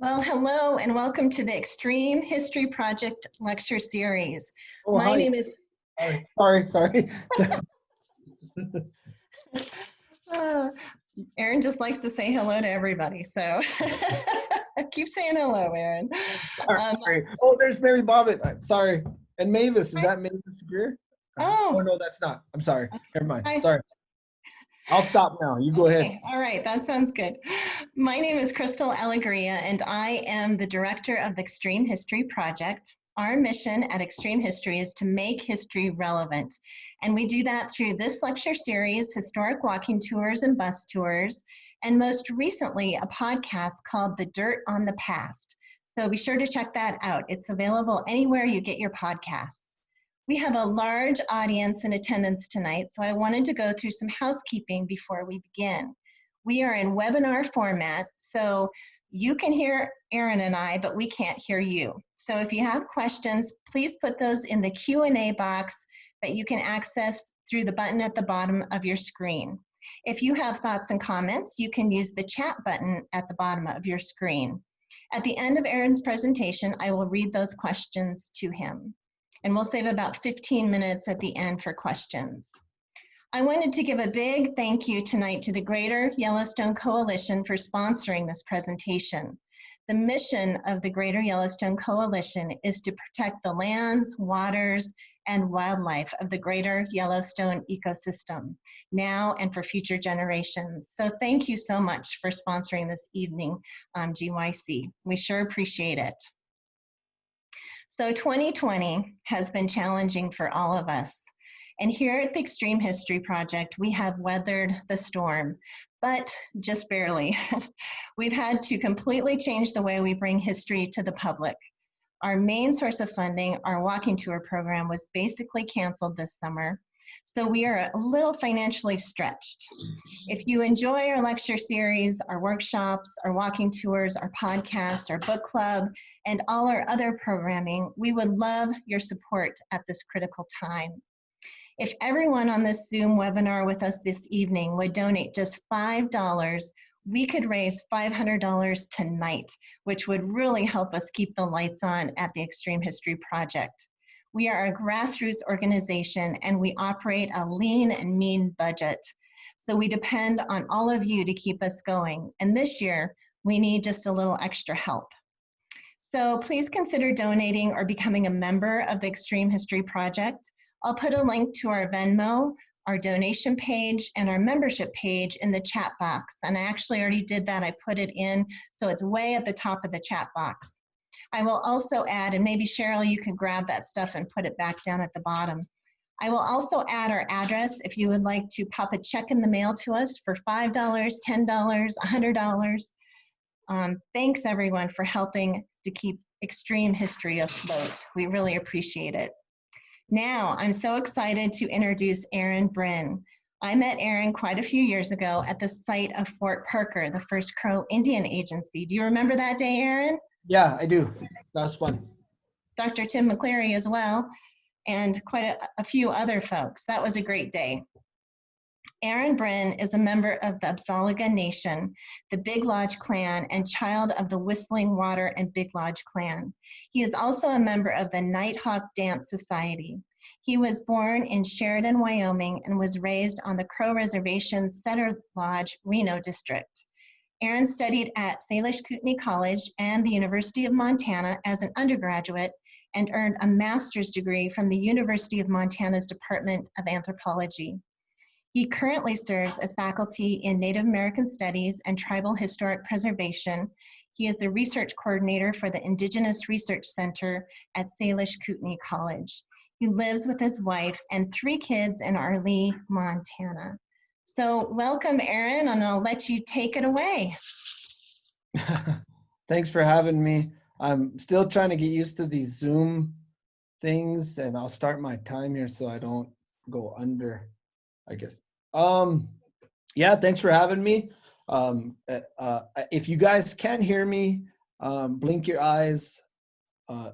Well, hello and welcome to the Extreme History Project lecture series. Oh, My hi. name is Sorry. Erin just likes to say hello to everybody, so keep saying hello, Erin. Sorry. Oh, there's Mary Bobbitt. Sorry. And Mavis. Is that Mavis Greer? Oh, no, that's not. I'm sorry. Never mind. Sorry. I'll stop now. You go ahead. All right, that sounds good. My name is Crystal Alegria, and I am the director of the Extreme History Project. Our mission at Extreme History is to make history relevant, and we do that through this lecture series, historic walking tours and bus tours, and most recently, a podcast called The Dirt on the Past. So be sure to check that out. It's available anywhere you get your podcasts. We have a large audience in attendance tonight, so I wanted to go through some housekeeping before we begin. We are in webinar format, so you can hear Erin and I, but we can't hear you. So if you have questions, please put those in the Q&A box that you can access through the button at the bottom of your screen. If you have thoughts and comments, you can use the chat button at the bottom of your screen. At the end of Erin's presentation, I will read those questions to him. And we'll save about 15 minutes at the end for questions. I wanted to give a big thank you tonight to the Greater Yellowstone Coalition for sponsoring this presentation. The mission of the Greater Yellowstone Coalition is to protect the lands, waters, and wildlife of the Greater Yellowstone ecosystem, now and for future generations. So thank you so much for sponsoring this evening, GYC. We sure appreciate it. So 2020 has been challenging for all of us. And here at the Extreme History Project, we have weathered the storm, but just barely. We've had to completely change the way we bring history to the public. Our main source of funding, our walking tour program, was basically canceled this summer. So we are a little financially stretched. If you enjoy our lecture series, our workshops, our walking tours, our podcasts, our book club, and all our other programming, we would love your support at this critical time. If everyone on this Zoom webinar with us this evening would donate just $5, we could raise $500 tonight, which would really help us keep the lights on at the Extreme History Project. We are a grassroots organization and we operate a lean and mean budget. So we depend on all of you to keep us going. And this year, we need just a little extra help. So please consider donating or becoming a member of the Extreme History Project. I'll put a link to our Venmo, our donation page, and our membership page in the chat box. And I actually already did that. I put it in, so it's way at the top of the chat box. I will also add, and maybe Cheryl, you can grab that stuff and put it back down at the bottom. I will also add our address if you would like to pop a check in the mail to us for $5, $10, $100. Thanks everyone for helping to keep extreme history afloat. We really appreciate it. Now, I'm so excited to introduce Erin Bryn. I met Erin quite a few years ago at the site of Fort Parker, the first Crow Indian Agency. Do you remember that day, Erin? Yeah, I do. That was fun. Dr. Tim McCleary as well, and quite a few other folks. That was a great day. Erin Bryn is a member of the Apsaalooke Nation, the Big Lodge clan, and child of the Whistling Water and Big Lodge clan. He is also a member of the Nighthawk Dance Society. He was born in Sheridan, Wyoming, and was raised on the Crow Reservation's Center Lodge, Reno District. Erin studied at Salish Kootenai College and the University of Montana as an undergraduate and earned a master's degree from the University of Montana's Department of Anthropology. He currently serves as faculty in Native American Studies and Tribal Historic Preservation. He is the research coordinator for the Indigenous Research Center at Salish Kootenai College. He lives with his wife and 3 kids in Arlee, Montana. So welcome, Erin, and I'll let you take it away. Thanks for having me. I'm still trying to get used to these Zoom things, and I'll start my time here so I don't go under, I guess. Yeah, thanks for having me. If you guys can hear me, blink your eyes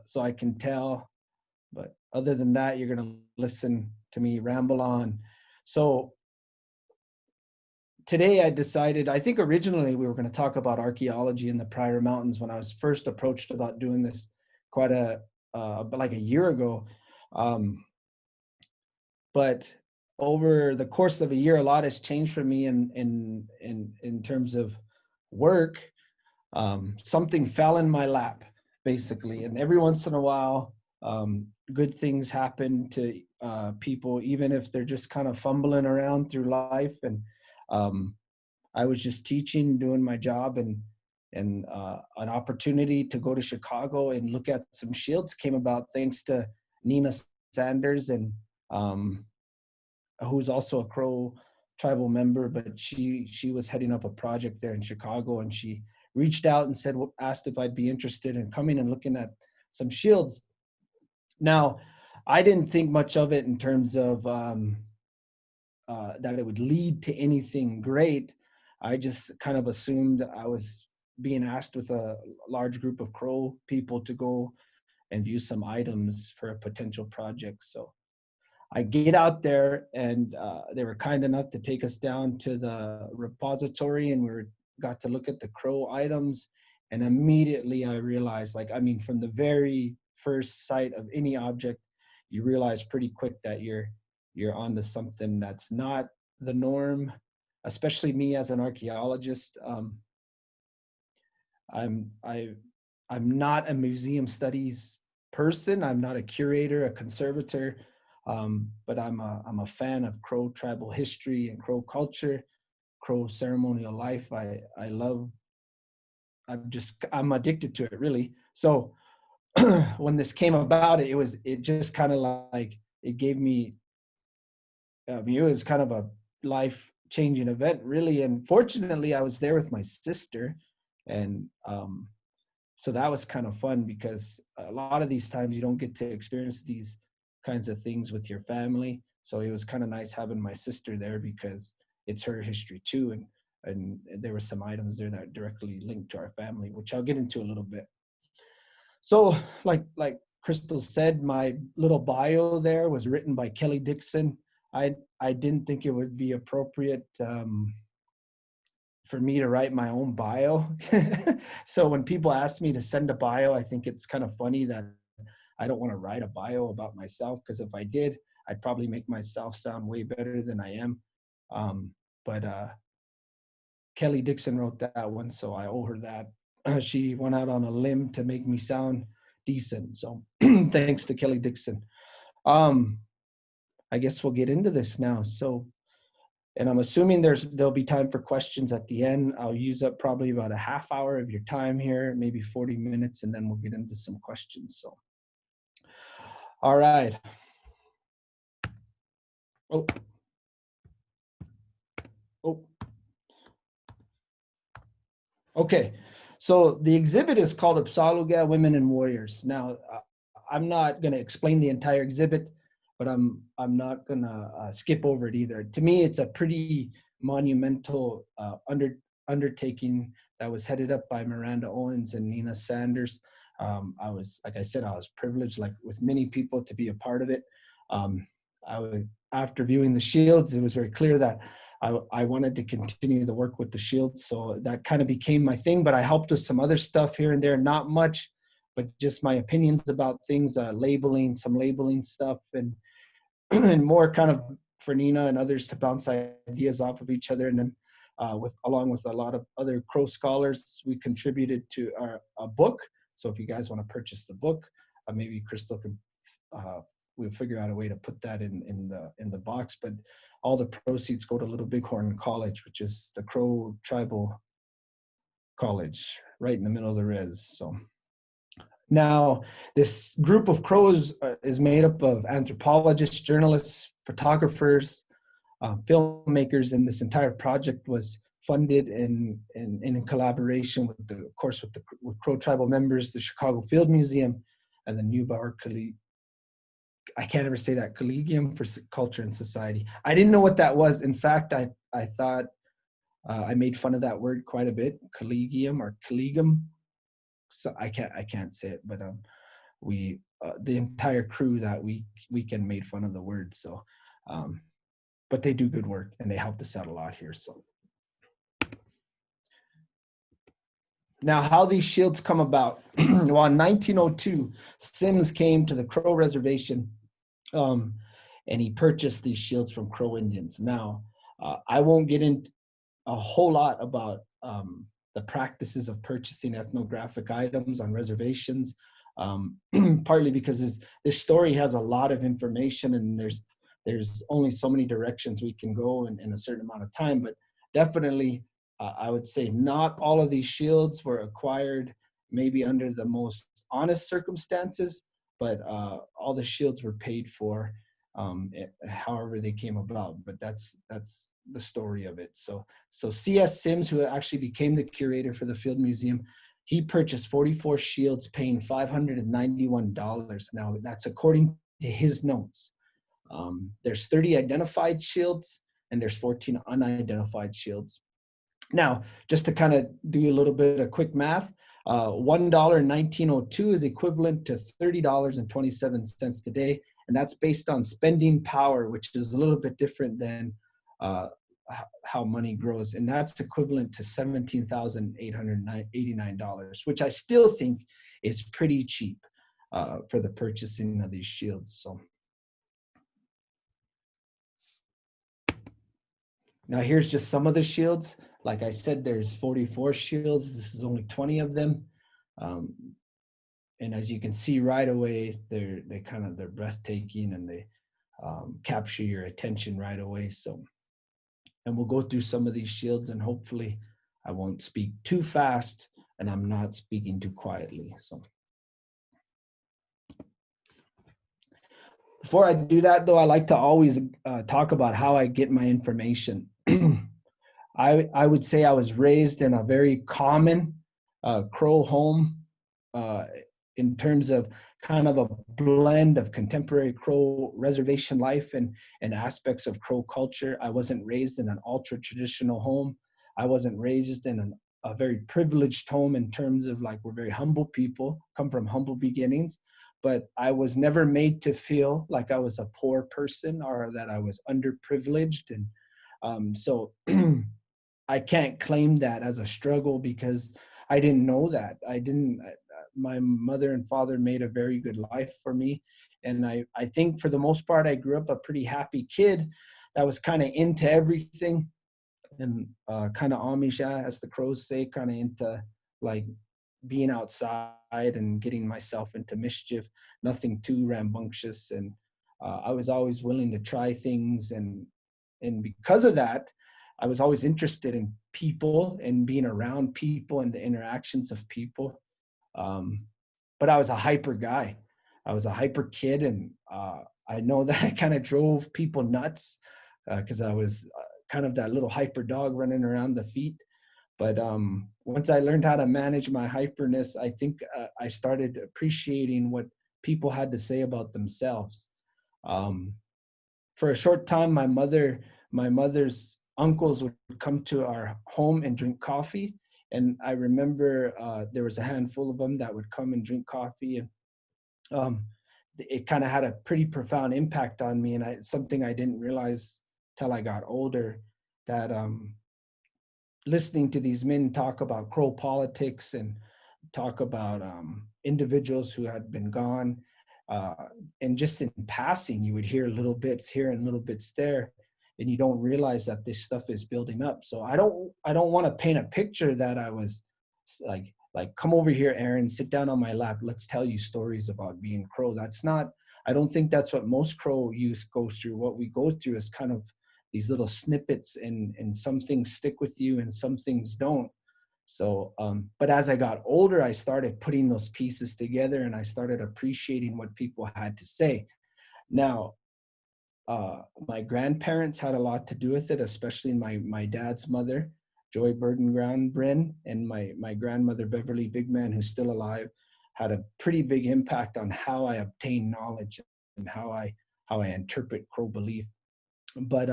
so I can tell. But other than that, you're going to listen to me ramble on. So today I decided, I think originally we were going to talk about archaeology in the Pryor Mountains when I was first approached about doing this quite like a year ago. But over the course of a year, a lot has changed for me in terms of work. Something fell in my lap, basically, and every once in a while, good things happen to people, even if they're just kind of fumbling around through life. And I was just teaching, doing my job, and an opportunity to go to Chicago and look at some shields came about thanks to Nina Sanders, and who's also a Crow tribal member, but she was heading up a project there in Chicago, and she reached out and said, asked if I'd be interested in coming and looking at some shields. Now, I didn't think much of it in terms of that it would lead to anything great. I just kind of assumed I was being asked with a large group of Crow people to go and view some items for a potential project. So I get out there, and they were kind enough to take us down to the repository, and got to look at the Crow items. And immediately I realized, like, I mean, from the very first sight of any object, you realize pretty quick that you're onto something that's not the norm, especially me as an archaeologist. I'm not a museum studies person. I'm not a curator, a conservator, but I'm a fan of Crow tribal history and Crow culture, Crow ceremonial life. I'm addicted to it, really. So when this came about, it just kind of like, it gave me, I mean, it was kind of a life-changing event, really. And fortunately, I was there with my sister, and so that was kind of fun, because a lot of these times you don't get to experience these kinds of things with your family. So it was kind of nice having my sister there, because it's her history too, and there were some items there that directly linked to our family, which I'll get into a little bit. So like Crystal said, my little bio there was written by Kelly Dixon. I didn't think it would be appropriate for me to write my own bio. So when people ask me to send a bio, I think it's kind of funny that I don't want to write a bio about myself, because if I did, I'd probably make myself sound way better than I am. But Kelly Dixon wrote that one, so I owe her that. She went out on a limb to make me sound decent. So thanks to Kelly Dixon. I guess we'll get into this now. So, and I'm assuming there'll be time for questions at the end. I'll use up probably about a half hour of your time here, maybe 40 minutes, and then we'll get into some questions. So, all right. Oh. Okay. So the exhibit is called Apsaalooke Women and Warriors. Now, I'm not going to explain the entire exhibit, but I'm not going to skip over it either. To me, it's a pretty monumental undertaking that was headed up by Miranda Owens and Nina Sanders. Like I said, I was privileged, like with many people, to be a part of it. After viewing the shields, it was very clear that I wanted to continue the work with the shields. So that kind of became my thing, but I helped with some other stuff here and there, not much, but just my opinions about things, labeling, some labeling stuff, and and more kind of for Nina and others to bounce ideas off of each other. And then along with a lot of other Crow scholars, we contributed to a book. So if you guys want to purchase the book, maybe Crystal can, we'll figure out a way to put that in the box. But all the proceeds go to Little Bighorn College, which is the Crow tribal college right in the middle of the res. So now this group of Crows is made up of anthropologists, journalists, photographers, filmmakers, and this entire project was funded in collaboration with with Crow tribal members, the Chicago Field Museum, and the Neubauer I can't ever say that, Collegium for Culture and Society. I didn't know what that was. In fact, I thought I made fun of that word quite a bit, collegium or collegium. So I can't say it, but the entire crew that weekend made fun of the word. So, but they do good work and they helped us out a lot here. So, Now, how these shields come about? Well, in 1902, Sims came to the Crow Reservation, and he purchased these shields from Crow Indians. Now, I won't get into a whole lot about the practices of purchasing ethnographic items on reservations, partly because this story has a lot of information, and there's only so many directions we can go in a certain amount of time. But definitely, I would say not all of these shields were acquired maybe under the most honest circumstances, but all the shields were paid for, however they came about. But that's the story of it. So C.S. Sims, who actually became the curator for the Field Museum, he purchased 44 shields, paying $591. Now, that's according to his notes. There's 30 identified shields, and there's 14 unidentified shields. Now, just to kind of do a little bit of quick math, $1 in 1902 is equivalent to $30.27 today, and that's based on spending power, which is a little bit different than how money grows, and that's equivalent to $17,889, which I still think is pretty cheap for the purchasing of these shields. So now here's just some of the shields. Like I said, there's 44 shields. This is only 20 of them. And as you can see right away, they're breathtaking, and they capture your attention right away. So, and we'll go through some of these shields, and hopefully I won't speak too fast and I'm not speaking too quietly. So before I do that though, I like to always talk about how I get my information. I would say I was raised in a very common Crow home in terms of kind of a blend of contemporary Crow reservation life and aspects of Crow culture. I wasn't raised in an ultra traditional home. I wasn't raised in a very privileged home in terms of, like, we're very humble people, come from humble beginnings, but I was never made to feel like I was a poor person or that I was underprivileged. And so I can't claim that as a struggle because I didn't know that. My mother and father made a very good life for me. And I think for the most part, I grew up a pretty happy kid that was kind of into everything and kind of Amish, as the Crows say, kind of into like being outside and getting myself into mischief, nothing too rambunctious. And I was always willing to try things. And because of that, I was always interested in people and being around people and the interactions of people. But I was a hyper guy. I was a hyper kid. And I know that I kind of drove people nuts because I was kind of that little hyper dog running around the feet. But once I learned how to manage my hyperness, I think I started appreciating what people had to say about themselves. For a short time, my mother's uncles would come to our home and drink coffee. And I remember there was a handful of them that would come and drink coffee. And it kind of had a pretty profound impact on me. And something I didn't realize till I got older, that listening to these men talk about Crow politics and talk about individuals who had been gone, and just in passing, you would hear little bits here and little bits there, and you don't realize that this stuff is building up. So I don't want to paint a picture that I was like, come over here, Aaron, sit down on my lap, let's tell you stories about being Crow. That's not, I don't think that's what most Crow youth go through. What we go through is kind of these little snippets, and some things stick with you and some things don't. So, but as I got older, I started putting those pieces together and I started appreciating what people had to say. Now, my grandparents had a lot to do with it, especially my dad's mother, Joy Burdenground Bryn, and my grandmother, Beverly Bigman, who's still alive, had a pretty big impact on how I obtain knowledge and how I interpret Crow belief. But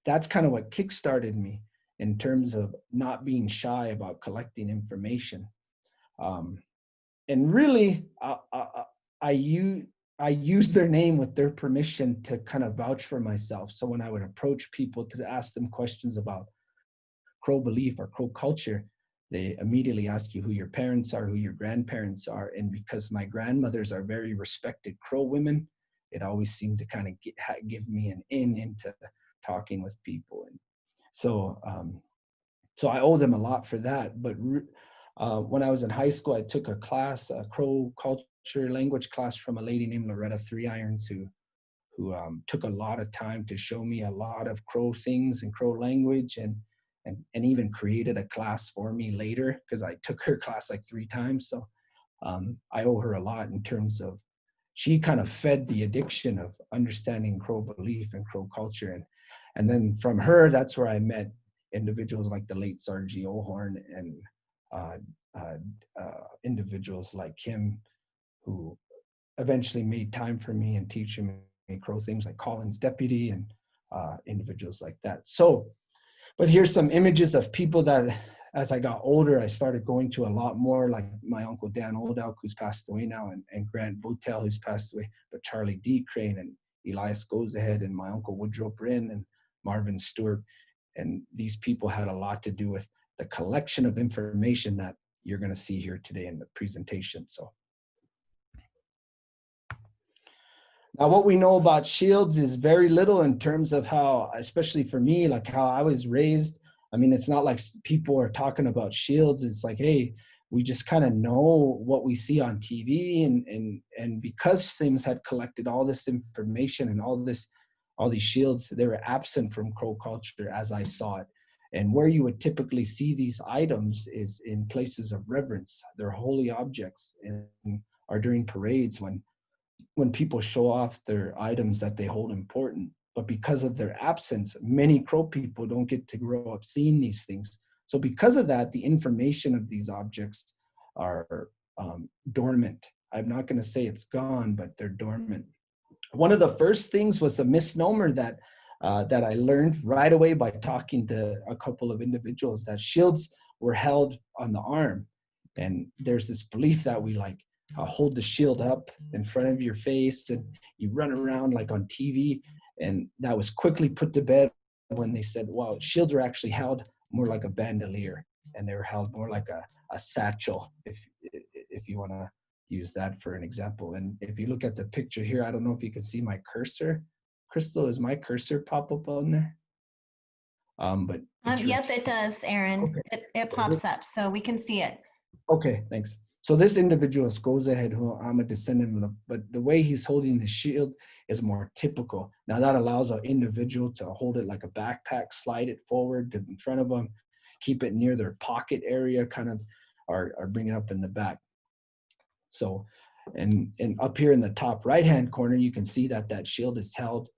that's kind of what kickstarted me in terms of not being shy about collecting information. And really, I use their name with their permission to kind of vouch for myself. So when I would approach people to ask them questions about Crow belief or Crow culture, they immediately ask you who your parents are, who your grandparents are. And because my grandmothers are very respected Crow women, it always seemed to kind of give me an in into talking with people. And so, so I owe them a lot for that. But when I was in high school, I took a class, a Crow culture language class from a lady named Loretta Three Irons, who took a lot of time to show me a lot of Crow things and Crow language, and even created a class for me later, because I took her class like 3 times. So I owe her a lot in terms of, she kind of fed the addiction of understanding Crow belief and Crow culture. And then from her, that's where I met individuals like the late Sargi O'Horn, and individuals like him who eventually made time for me and teaching me Crow things, like Colin's deputy and individuals like that. So, but here's some images of people that, as I got older, I started going to a lot more, like my uncle Dan Oldouk, who's passed away now, and Grant Boutel, who's passed away, but Charlie D. Crane and Elias Goes Ahead, and my uncle Woodrow Bryn and Marvin Stewart. And these people had a lot to do with the collection of information that you're going to see here today in the presentation. So now what we know about shields is very little in terms of how, especially for me, like how I was raised. I mean, it's not like people are talking about shields. It's like, hey, we just kind of know what we see on TV. And because Sims had collected all this information and all these shields, they were absent from Crow culture as I saw it. And where you would typically see these items is in places of reverence. They're holy objects, and are during parades when people show off their items that they hold important. But because of their absence, many Crow people don't get to grow up seeing these things. So because of that, the information of these objects are dormant. I'm not going to say it's gone, but they're dormant. One of the first things was a misnomer that I learned right away by talking to a couple of individuals, that shields were held on the arm. And there's this belief that we hold the shield up in front of your face and you run around like on TV. And that was quickly put to bed when they said, well, shields were actually held more like a bandolier, and they were held more like a satchel, if you want to use that for an example. And if you look at the picture here, I don't know if you can see my cursor. Crystal, is my cursor pop up on there? But yep, it does, Aaron. Okay. It pops up, so we can see it. Okay, thanks. So this individual Goes Ahead, who I'm a descendant of, but the way he's holding his shield is more typical. Now that allows an individual to hold it like a backpack, slide it forward to in front of them, keep it near their pocket area, kind of, or bring it up in the back. So, and up here in the top right-hand corner, you can see that shield is held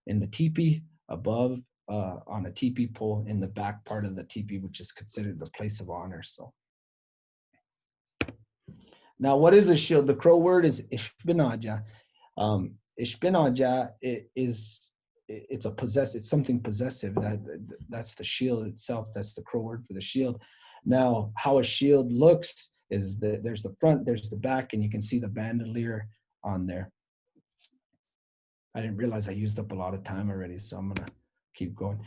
in the teepee above on a teepee pole in the back part of the teepee, which is considered the place of honor. So. Now, what is a shield? The Crow word is Ishbinnaache. Ishbinnaache it's something possessive. That's the shield itself. That's the Crow word for the shield. Now, how a shield looks is that there's the front, there's the back, and you can see the bandolier on there. I didn't realize I used up a lot of time already, so I'm gonna keep going.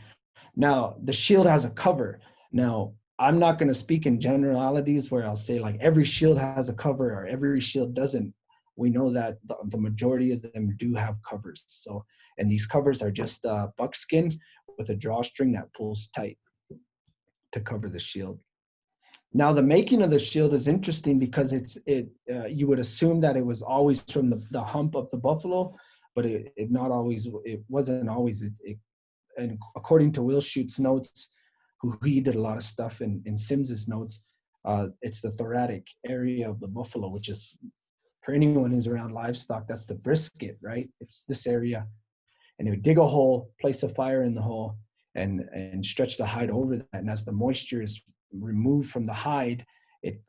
Now, the shield has a cover. Now, I'm not going to speak in generalities where I'll say like every shield has a cover or every shield doesn't. We know that the majority of them do have covers. So, and these covers are just buckskin with a drawstring that pulls tight to cover the shield. Now, the making of the shield is interesting because you would assume that it was always from the hump of the buffalo, but it wasn't always. And according to Will Schute's notes, he did a lot of stuff in Sims's notes, it's the thoracic area of the buffalo, which is, for anyone who's around livestock, that's the brisket, right? It's this area. And they would dig a hole, place a fire in the hole, and stretch the hide over that. And as the moisture is removed from the hide, it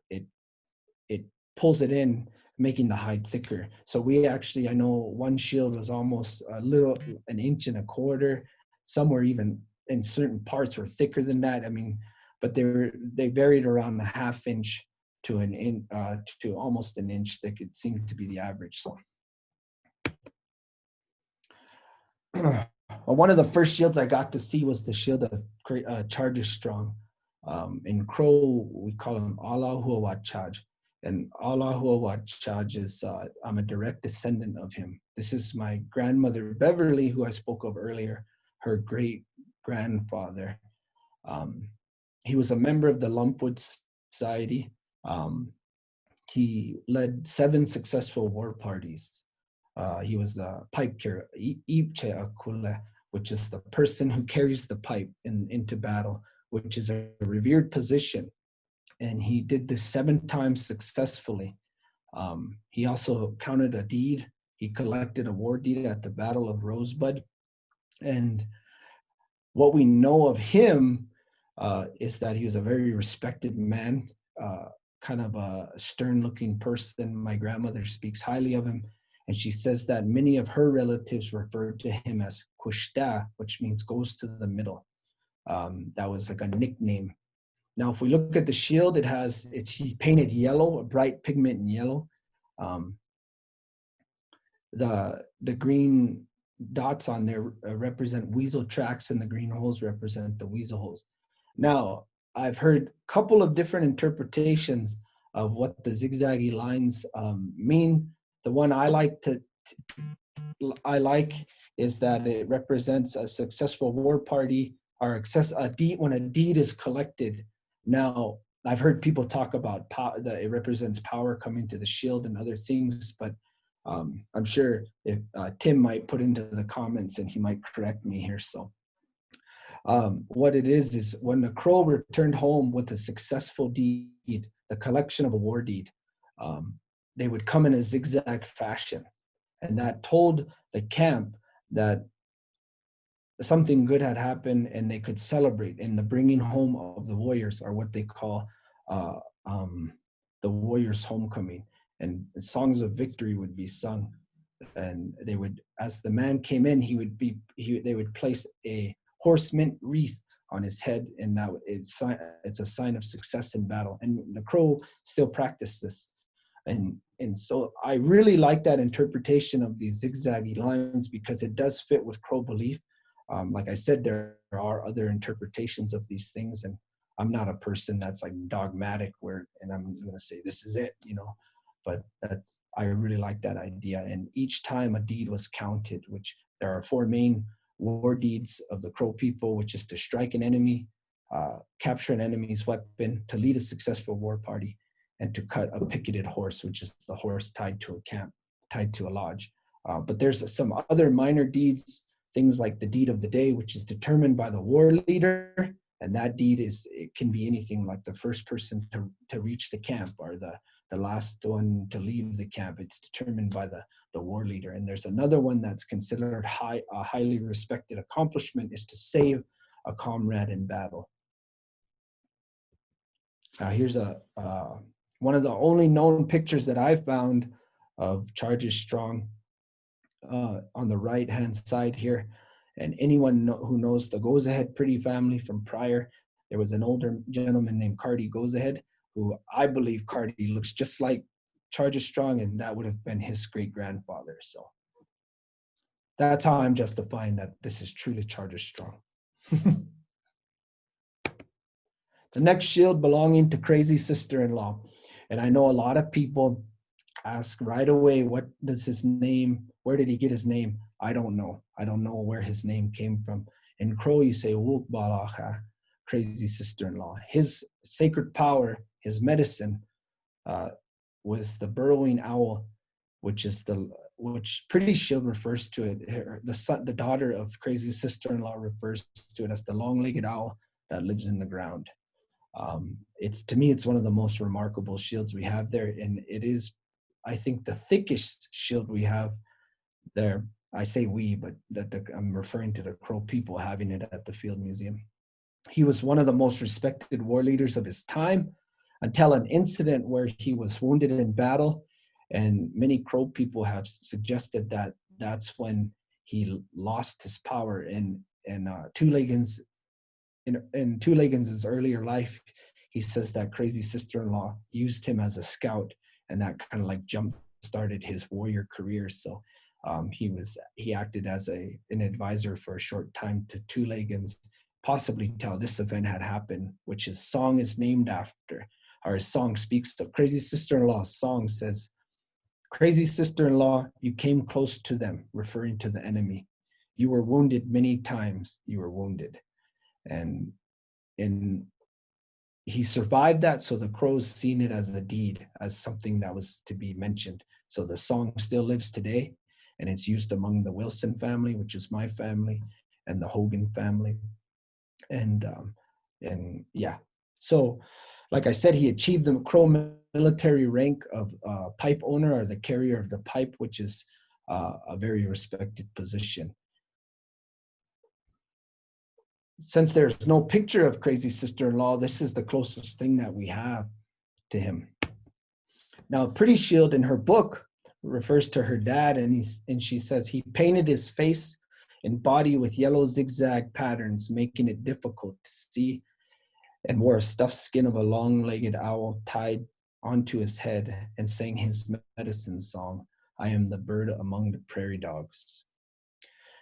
pulls it in, making the hide thicker. So I know one shield was almost an 1.25 inches. Some were even in certain parts were thicker than that. I mean, but they varied around 1/2 inch to to almost 1 inch thick. It seemed to be the average. So one of the first shields I got to see was the shield of Cháirdís Strong. In Crow, we call him Aalaahuuwaatchaachish. And Aalaahuuwaatchaachish is, I'm a direct descendant of him. This is my grandmother, Beverly, who I spoke of earlier, her great grandfather. He was a member of the Lumpwood Society. He led 7 successful war parties. He was a pipe carrier, Chíischipaaliash, which is the person who carries the pipe into battle, which is a revered position. And he did this 7 times successfully. He also counted a deed. He collected a war deed at the Battle of Rosebud. And what we know of him is that he was a very respected man, kind of a stern-looking person. My grandmother speaks highly of him, and she says that many of her relatives referred to him as Kushta, which means goes to the middle. That was like a nickname. Now, if we look at the shield, it's painted yellow, a bright pigment in yellow. The green dots on there represent weasel tracks, and the green holes represent the weasel holes. Now, I've heard a couple of different interpretations of what the zigzaggy lines mean. The one I like is that it represents a successful war party or when a deed is collected. Now, I've heard people talk about that it represents power coming to the shield and other things, but I'm sure if Tim might put into the comments and he might correct me here. So what it is when the crow returned home with a successful deed, the collection of a war deed, they would come in a zigzag fashion. And that told the camp that something good had happened and they could celebrate. And the bringing home of the warriors are what they call the warriors' homecoming. And songs of victory would be sung. And they would, as the man came in, they would place a horse mint wreath on his head, and that it's a sign of success in battle. And the Crow still practiced this. And so I really like that interpretation of these zigzaggy lines because it does fit with Crow belief. Like I said, there are other interpretations of these things, and I'm not a person that's like dogmatic and I'm going to say this is it, but I really like that idea. And each time a deed was counted, which there are 4 main war deeds of the Crow people, which is to strike an enemy, capture an enemy's weapon, to lead a successful war party, and to cut a picketed horse, which is the horse tied to a camp, tied to a lodge. But there's some other minor deeds, things like the deed of the day, which is determined by the war leader. And that deed it can be anything like the first person to reach the camp or the last one to leave the camp. It's determined by the war leader. And there's another one that's considered a highly respected accomplishment, is to save a comrade in battle. Here's one of the only known pictures that I've found of Charges Strong on the right-hand side here. And anyone who knows the Goes Ahead Pretty family from prior, there was an older gentleman named Cardi Goes Ahead, who I believe Cardi looks just like Charges Strong, and that would have been his great-grandfather. So that's how I'm justifying that this is truly Charges Strong. The next shield belonging to Crazy Sister-in-Law. And I know a lot of people ask right away, what does his name, where did he get his name? I don't know. I don't know where his name came from. In Crow, you say Wúakbaalaaxish, Crazy Sister-in-Law. His sacred power, his medicine, was the burrowing owl, which Pretty Shield refers to it. The daughter of Crazy Sister-in-Law refers to it as the long-legged owl that lives in the ground. To me, it's one of the most remarkable shields we have there, and it is, I think, the thickest shield we have there. I say we, but I'm referring to the Crow people having it at the Field Museum. He was one of the most respected war leaders of his time until an incident where he was wounded in battle, and many Crow people have suggested that that's when he lost his power. In Two Leggings' earlier life, he says that Crazy Sister-in-Law used him as a scout, and that kind of like jump-started his warrior career. So he acted as an advisor for a short time to Two Leggings, possibly tell this event had happened, which his song is named after, or his song speaks of. Crazy Sister-in-Law's song says, "Crazy sister-in-law, you came close to them," referring to the enemy. "You were wounded many times, you were wounded." And he survived that, so the Crows seen it as a deed, as something that was to be mentioned. So the song still lives today, and it's used among the Wilson family, which is my family, and the Hogan family. And yeah, so like I said, he achieved the Crow military rank of pipe owner, or the carrier of the pipe, which is a very respected position. Since there's no picture of Crazy Sister-in-Law, this is the closest thing that we have to him. Now, Pretty Shield in her book refers to her dad, and she says, "He painted his face and body with yellow zigzag patterns, making it difficult to see, and wore a stuffed skin of a long-legged owl tied onto his head, and sang his medicine song, 'I am the bird among the prairie dogs.'"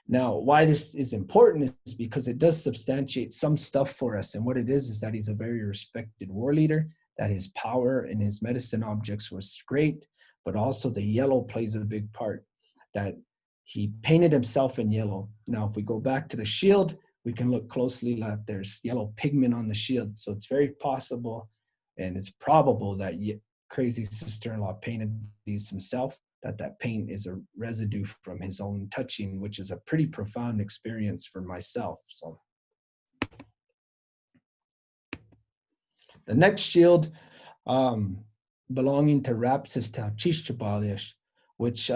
Now, why this is important is because it does substantiate some stuff for us. And what it is that he's a very respected war leader, that his power and his medicine objects was great, but also the yellow plays a big part, that he painted himself in yellow. Now, if we go back to the shield, we can look closely that there's yellow pigment on the shield. So it's very possible, and it's probable that Crazy Sister-in-Law painted these himself, that paint is a residue from his own touching, which is a pretty profound experience for myself. So the next shield belonging to Chíischipaaliash, which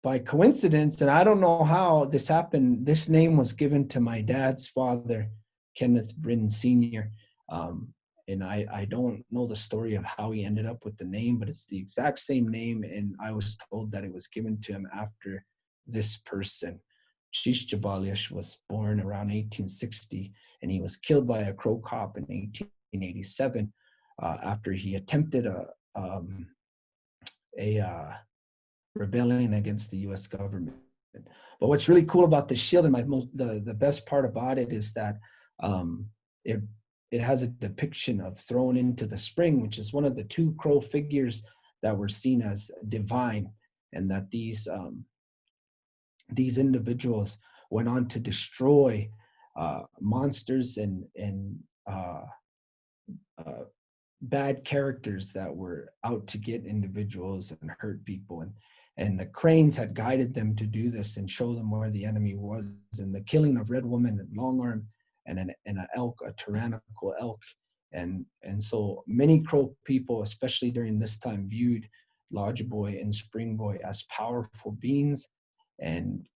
by coincidence, and I don't know how this happened, this name was given to my dad's father, Kenneth Bryn Sr. And I don't know the story of how he ended up with the name, but it's the exact same name, and I was told that it was given to him after this person. Chíischipaaliash was born around 1860, and he was killed by a Crow cop in 1887 after he attempted a rebellion against the U.S. government. But what's really cool about the shield, and the best part about it, is that it has a depiction of thrown into the spring, which is one of the two Crow figures that were seen as divine, and that these individuals went on to destroy monsters and bad characters that were out to get individuals and hurt people. And the Cranes had guided them to do this and show them where the enemy was. And the killing of Red Woman and Longarm and an elk, a tyrannical elk. And so many Crow people, especially during this time, viewed Lodge Boy and Spring Boy as powerful beings. And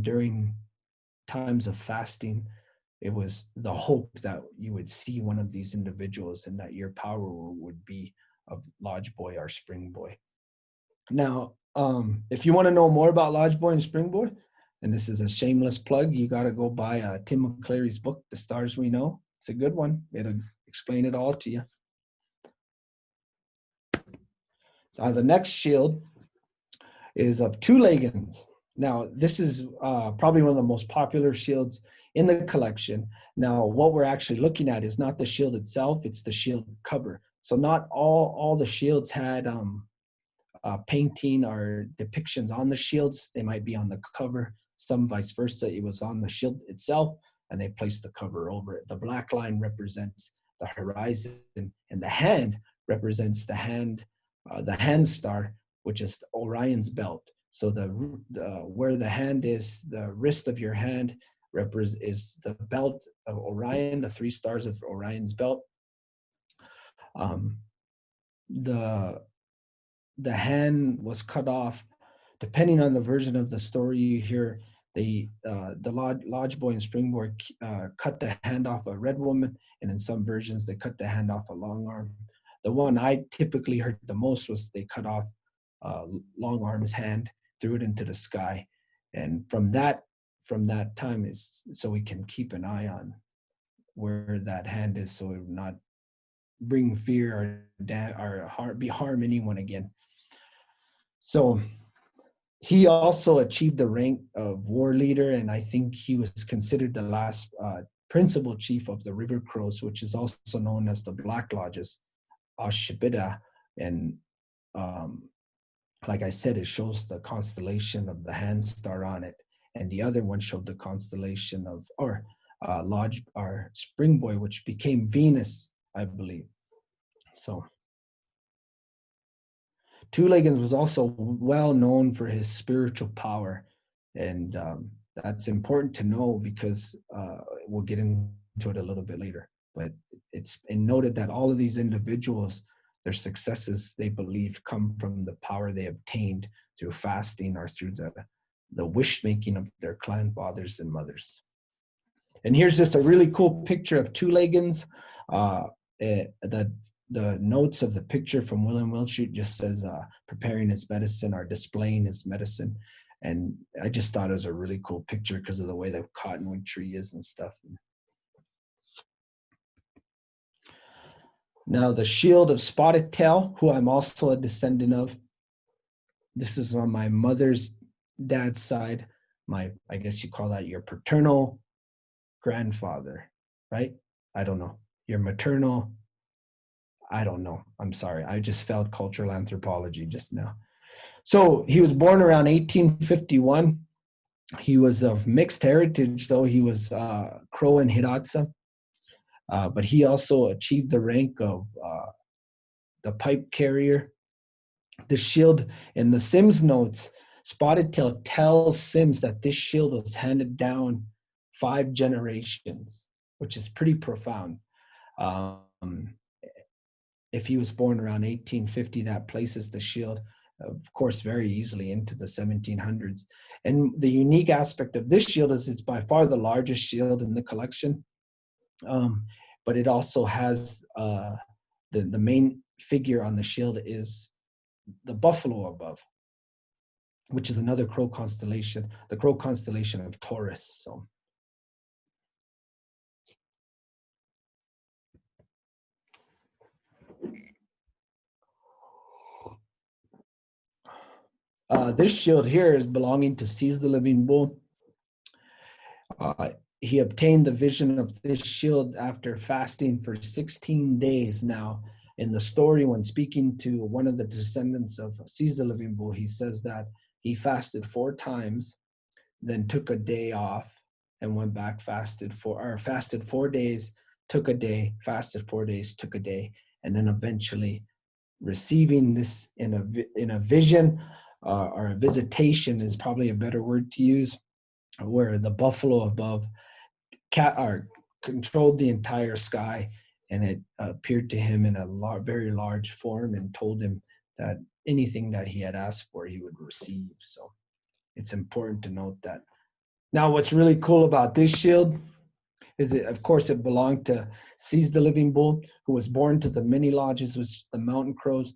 during times of fasting, it was the hope that you would see one of these individuals and that your power would be of Lodge Boy or Spring Boy. Now, if you want to know more about Lodge Boy and Spring Boy, and this is a shameless plug, you got to go buy Tim McClary's book, The Stars We Know. It's a good one. It'll explain it all to you. The next shield is of two leggings. Now, this is probably one of the most popular shields in the collection. Now, what we're actually looking at is not the shield itself, it's the shield cover. So not all the shields had painting or depictions on the shields. They might be on the cover, some vice versa. It was on the shield itself, and they placed the cover over it. The black line represents the horizon, and the hand represents the hand star, which is Orion's belt. So where the hand is, the wrist of your hand is the belt of Orion, the 3 stars of Orion's belt. The hand was cut off, depending on the version of the story you hear. The Lodge Boy and Spring Boy cut the hand off a Red Woman, and in some versions they cut the hand off a Longarm. The one I typically heard the most was they cut off Longarm's hand, threw it into the sky, and from that time is so we can keep an eye on where that hand is, so it would not bring fear or harm anyone again. So he also achieved the rank of war leader, and I think he was considered the last principal chief of the River Crows, which is also known as the Black Lodges, Ishbinnaache. And like I said, it shows the constellation of the hand star on it. And the other one showed the constellation of, Lodge, or Spring Boy, which became Venus, I believe. So Leggings was also well known for his spiritual power. And that's important to know because we'll get into it a little bit later. But it's noted that all of these individuals, their successes, they believe, come from the power they obtained through fasting or through the wish making of their clan fathers and mothers. And here's just a really cool picture of Leggings. The notes of the picture from William Wiltshire just says preparing his medicine or displaying his medicine. And I just thought it was a really cool picture because of the way the cottonwood tree is and stuff. Now the shield of Spotted Tail, who I'm also a descendant of. This is on my mother's dad's side. I guess you call that your paternal grandfather, right? I don't know. Your maternal, I don't know. I'm sorry. I just failed cultural anthropology just now. So he was born around 1851. He was of mixed heritage, though. He was Crow and Hidatsa. But he also achieved the rank of the pipe carrier. The shield in the Sims notes, Spotted Tail tells Sims that this shield was handed down 5 generations, which is pretty profound. If he was born around 1850, that places the shield, of course, very easily into the 1700s. And the unique aspect of this shield is it's by far the largest shield in the collection. But it also has the main figure on the shield is the buffalo above, which is another crow constellation, the crow constellation of Taurus. So this shield here is belonging to Seize the Living Bull. He obtained the vision of this shield after fasting for 16 days. Now, in the story, when speaking to one of the descendants of Seize the Living Bull, he says that he fasted 4 times, then took a day off, and went back, fasted 4 days, took a day, fasted 4 days, took a day, and then eventually receiving this in a vision or a visitation is probably a better word to use, where the buffalo above controlled the entire sky, and it appeared to him in a very large form and told him that anything that he had asked for, he would receive. So it's important to note that. Now, what's really cool about this shield is of course, it belonged to Seize the Living Bull, who was born to the many lodges, which is the mountain crows.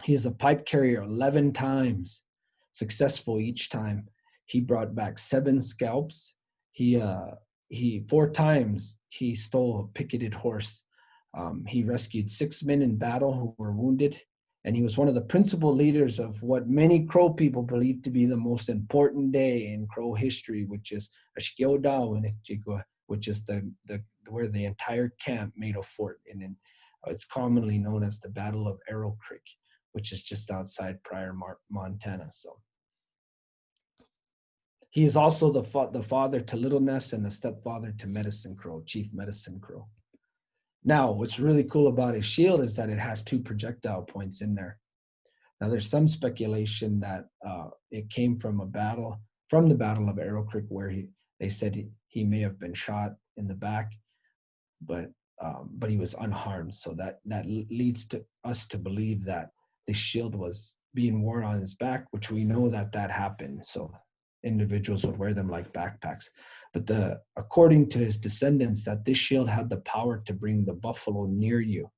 He is a pipe carrier 11 times, successful each time. He brought back 7 scalps. He 4 times he stole a picketed horse. He rescued 6 men in battle who were wounded, and he was one of the principal leaders of what many Crow people believe to be the most important day in Crow history, which is Chikiituuk, which is where the entire camp made a fort, and it's commonly known as the Battle of Arrow Creek, which is just outside Pryor, Montana. So he is also the father to Little Nest and the stepfather to Medicine Crow, Chief Medicine Crow. Now, what's really cool about his shield is that it has 2 projectile points in there. Now, there's some speculation that it came from the Battle of Arrow Creek, where they said he may have been shot in the back, but he was unharmed. So that leads to us to believe that the shield was being worn on his back, which we know that happened. So individuals would wear them like backpacks. But according to his descendants, that this shield had the power to bring the buffalo near you,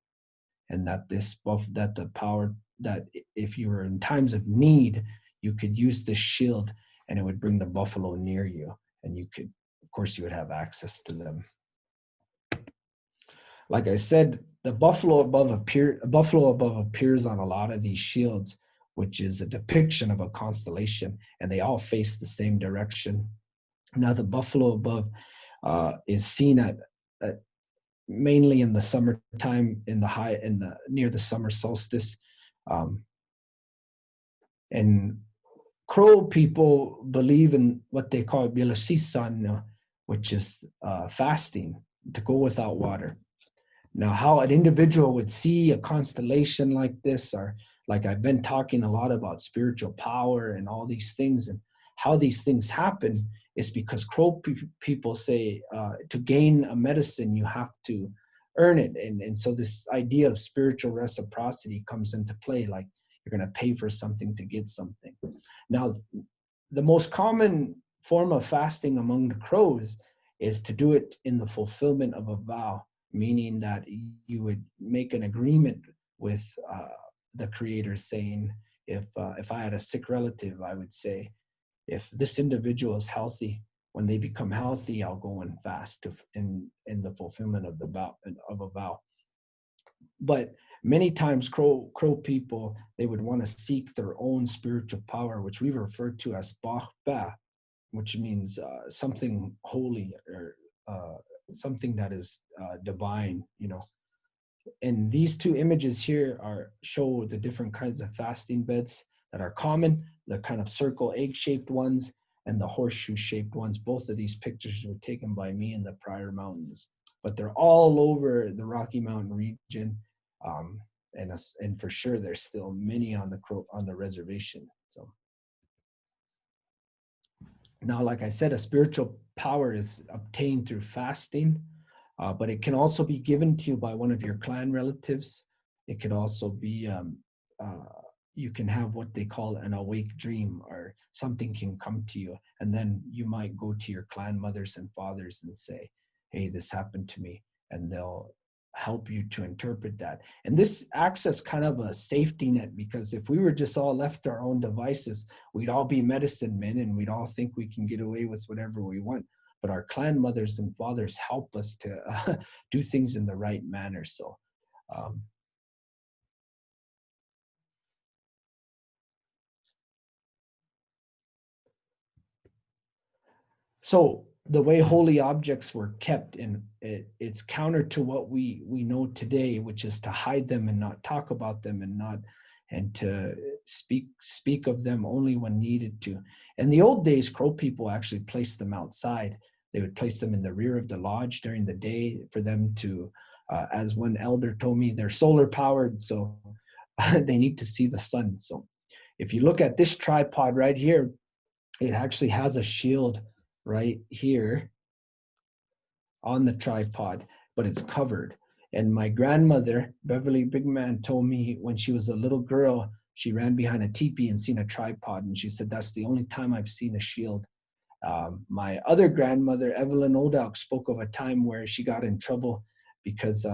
and that the power that if you were in times of need, you could use this shield and it would bring the buffalo near you, and you would have access to them. Like I said, the buffalo above appears on a lot of these shields, which is a depiction of a constellation, and they all face the same direction. Now, the buffalo above is seen at mainly in the summertime, near the summer solstice. And Crow people believe in what they call bilasisana, which is fasting, to go without water. Now, how an individual would see a constellation like this, or like I've been talking a lot about spiritual power and all these things, and how these things happen is because Crow people say to gain a medicine, you have to earn it. And so this idea of spiritual reciprocity comes into play, like you're going to pay for something to get something. Now, the most common form of fasting among the Crows is to do it in the fulfillment of a vow, meaning that you would make an agreement with the Creator, saying, if I had a sick relative, I would say, if this individual is healthy, when they become healthy, I'll go and fast in the fulfillment of a vow. But many times Crow people, they would want to seek their own spiritual power, which we refer to as Báakkaawishee, which means something holy, or something that is divine, you know. And these two images here show the different kinds of fasting beds that are common, the kind of circle egg-shaped ones and the horseshoe-shaped ones. Both of these pictures were taken by me in the Pryor Mountains, but they're all over the Rocky Mountain region. And for sure, there's still many on the reservation. So now, like I said, a spiritual power is obtained through fasting, but it can also be given to you by one of your clan relatives. It could also be, you can have what they call an awake dream, or something can come to you, and then you might go to your clan mothers and fathers and say, hey, this happened to me, and they'll help you to interpret that. And this acts as kind of a safety net, because if we were just all left to our own devices, we'd all be medicine men and we'd all think we can get away with whatever we want. But our clan mothers and fathers help us to do things in the right manner. So the way holy objects were kept, it's counter to what we know today, which is to hide them and not talk about them, and to speak of them only when needed to. In the old days, Crow people actually placed them outside. They would place them in the rear of the lodge during the day for them to, as one elder told me, they're solar powered, so they need to see the sun. So if you look at this tripod right here, it actually has a shield right here on the tripod, but it's covered. And my grandmother, Beverly Bigman, told me when she was a little girl, she ran behind a teepee and seen a tripod, and she said, that's the only time I've seen a shield. My other grandmother, Evelyn Oldouk, spoke of a time where she got in trouble because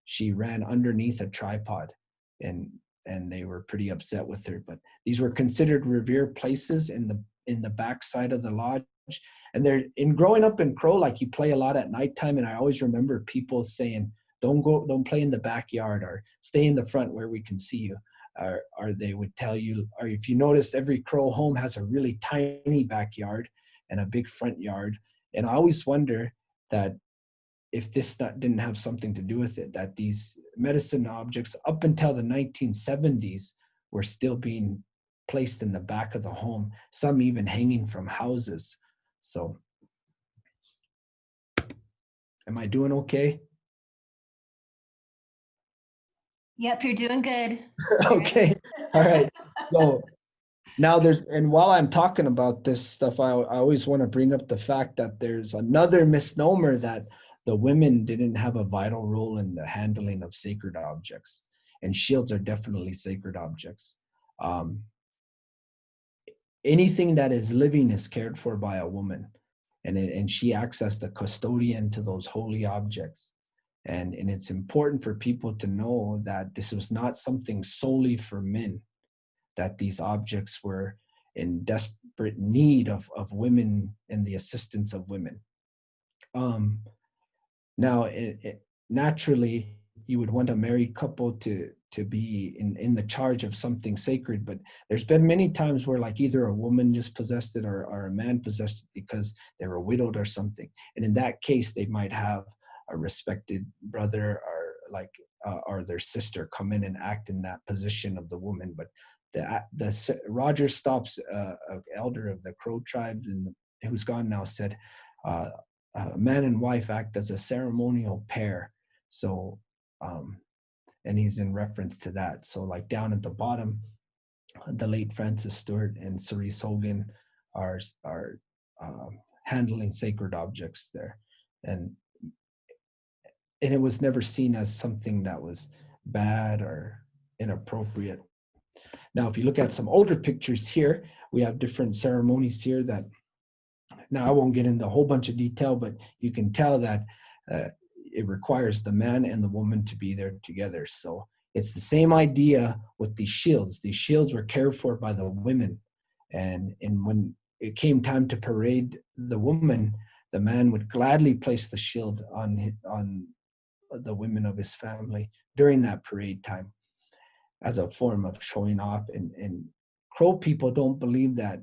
she ran underneath a tripod, and they were pretty upset with her. But these were considered revered places in the back side of the lodge. And they're, in growing up in Crow, like, you play a lot at nighttime, and I always remember people saying, don't play in the backyard, or stay in the front where we can see you. Or they would tell you, or if you notice, every Crow home has a really tiny backyard and a big front yard. And I always wonder that if this didn't have something to do with it, that these medicine objects up until the 1970s were still being placed in the back of the home, some even hanging from houses. So, am I doing okay? Yep, you're doing good. Okay, all right. So now and while I'm talking about this stuff, I always want to bring up the fact that there's another misnomer that the women didn't have a vital role in the handling of sacred objects, and shields are definitely sacred objects. Anything that is living is cared for by a woman, and she acts as the custodian to those holy objects. And it's important for people to know that this was not something solely for men, that these objects were in desperate need of women and the assistance of women. Now, naturally, you would want a married couple to be in the charge of something sacred. But there's been many times where like either a woman just possessed it or a man possessed it because they were widowed or something. And in that case, they might have a respected brother or their sister come in and act in that position of the woman. But Roger Stops, elder of the Crow tribe, and who's gone now, said man and wife act as a ceremonial pair. So and he's in reference to that. So like down at the bottom, the late Francis Stewart and Cerise Hogan are handling sacred objects there, and it was never seen as something that was bad or inappropriate. Now, if you look at some older pictures here, we have different ceremonies here that, now I won't get into a whole bunch of detail, but you can tell that it requires the man and the woman to be there together. So it's the same idea with these shields. These shields were cared for by the women. And when it came time to parade the woman, the man would gladly place the shield on the women of his family during that parade time as a form of showing off. And Crow people don't believe that.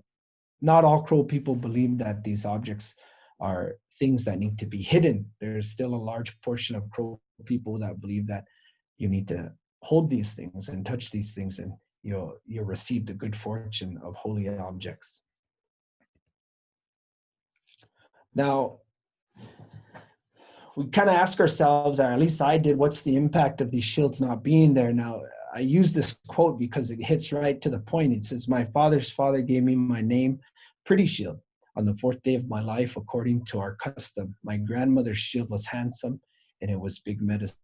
Not all Crow people believe that these objects are things that need to be hidden. There's still a large portion of Crow people that believe that you need to hold these things and touch these things, and you'll receive the good fortune of holy objects. Now, we kind of ask ourselves, or at least I did, what's the impact of these shields not being there? Now, I use this quote because it hits right to the point. It says, "My father's father gave me my name, Pretty Shield, on the 4th day of my life, according to our custom. My grandmother's shield was handsome, and it was big medicine."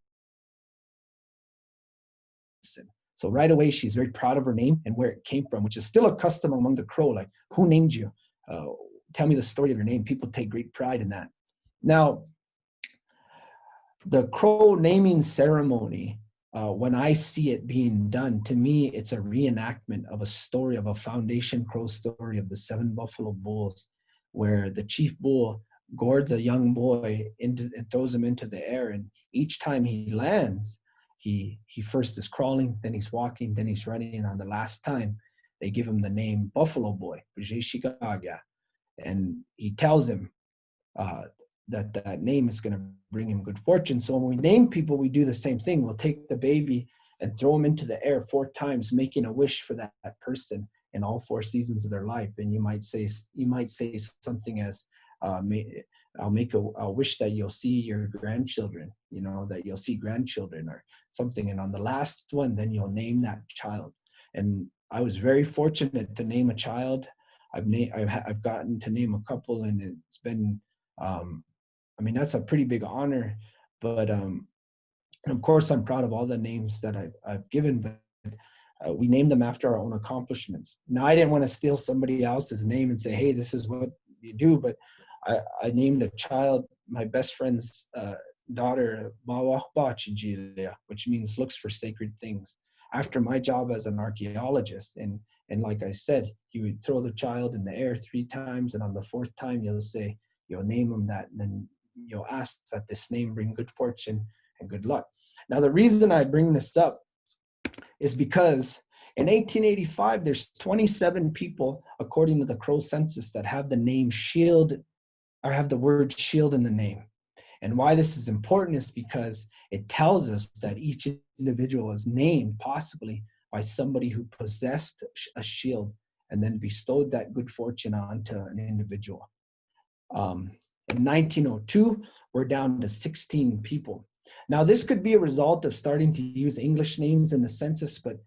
So right away, she's very proud of her name and where it came from, which is still a custom among the Crow. Like, who named you? Tell me the story of your name. People take great pride in that. Now, the Crow naming ceremony, when I see it being done, to me, it's a reenactment of a story, of a foundation Crow story of the 7 buffalo bulls, where the chief bull gourds a young boy and throws him into the air. And each time he lands, he first is crawling, then he's walking, then he's running. And on the last time, they give him the name Buffalo Boy, and he tells him that name is going to bring him good fortune. So when we name people, we do the same thing. We'll take the baby and throw him into the air 4 times, making a wish for that person in all 4 seasons of their life. And you might say something as, I'll wish that you'll see your grandchildren, that you'll see grandchildren or something. And on the last one, then you'll name that child. And I was very fortunate to name a child. I've gotten to name a couple, and it's been, that's a pretty big honor. But and of course, I'm proud of all the names that I've given, but we named them after our own accomplishments. Now, I didn't want to steal somebody else's name and say, hey, this is what you do, but I named a child, my best friend's daughter, Wúakbaalaaxish, which means looks for sacred things, after my job as an archaeologist. And like I said, you would throw the child in the air 3 times, and on the 4th time, you'll name them that, and then you'll ask that this name bring good fortune and good luck. Now, the reason I bring this up is because in 1885, there's 27 people, according to the Crow census, that have the name Shield, or have the word shield in the name. And why this is important is because it tells us that each individual is named possibly by somebody who possessed a shield and then bestowed that good fortune onto an individual. In 1902, we're down to 16 people. Now, this could be a result of starting to use English names in the census, but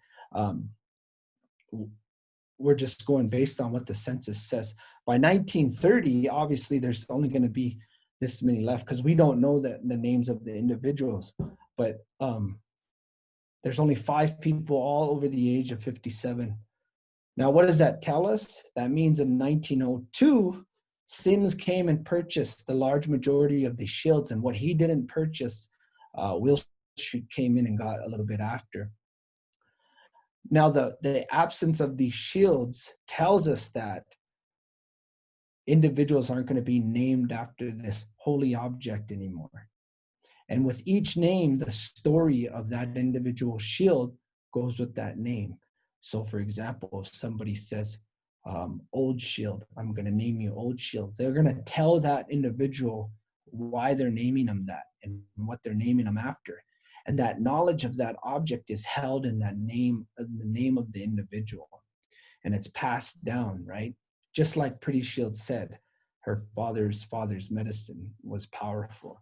we're just going based on what the census says. By 1930, obviously, there's only going to be this many left because we don't know the names of the individuals. But there's only 5 people all over the age of 57. Now, what does that tell us? That means in 1902, Sims came and purchased the large majority of the shields, and what he didn't purchase, Wilshire came in and got a little bit after. Now, the absence of these shields tells us that individuals aren't going to be named after this holy object anymore. And with each name, the story of that individual shield goes with that name. So for example, if somebody says, Old Shield, I'm going to name you Old Shield. They're going to tell that individual why they're naming them that and what they're naming them after. And that knowledge of that object is held in that name, the name of the individual. And it's passed down, right? Just like Pretty Shield said, her father's medicine was powerful.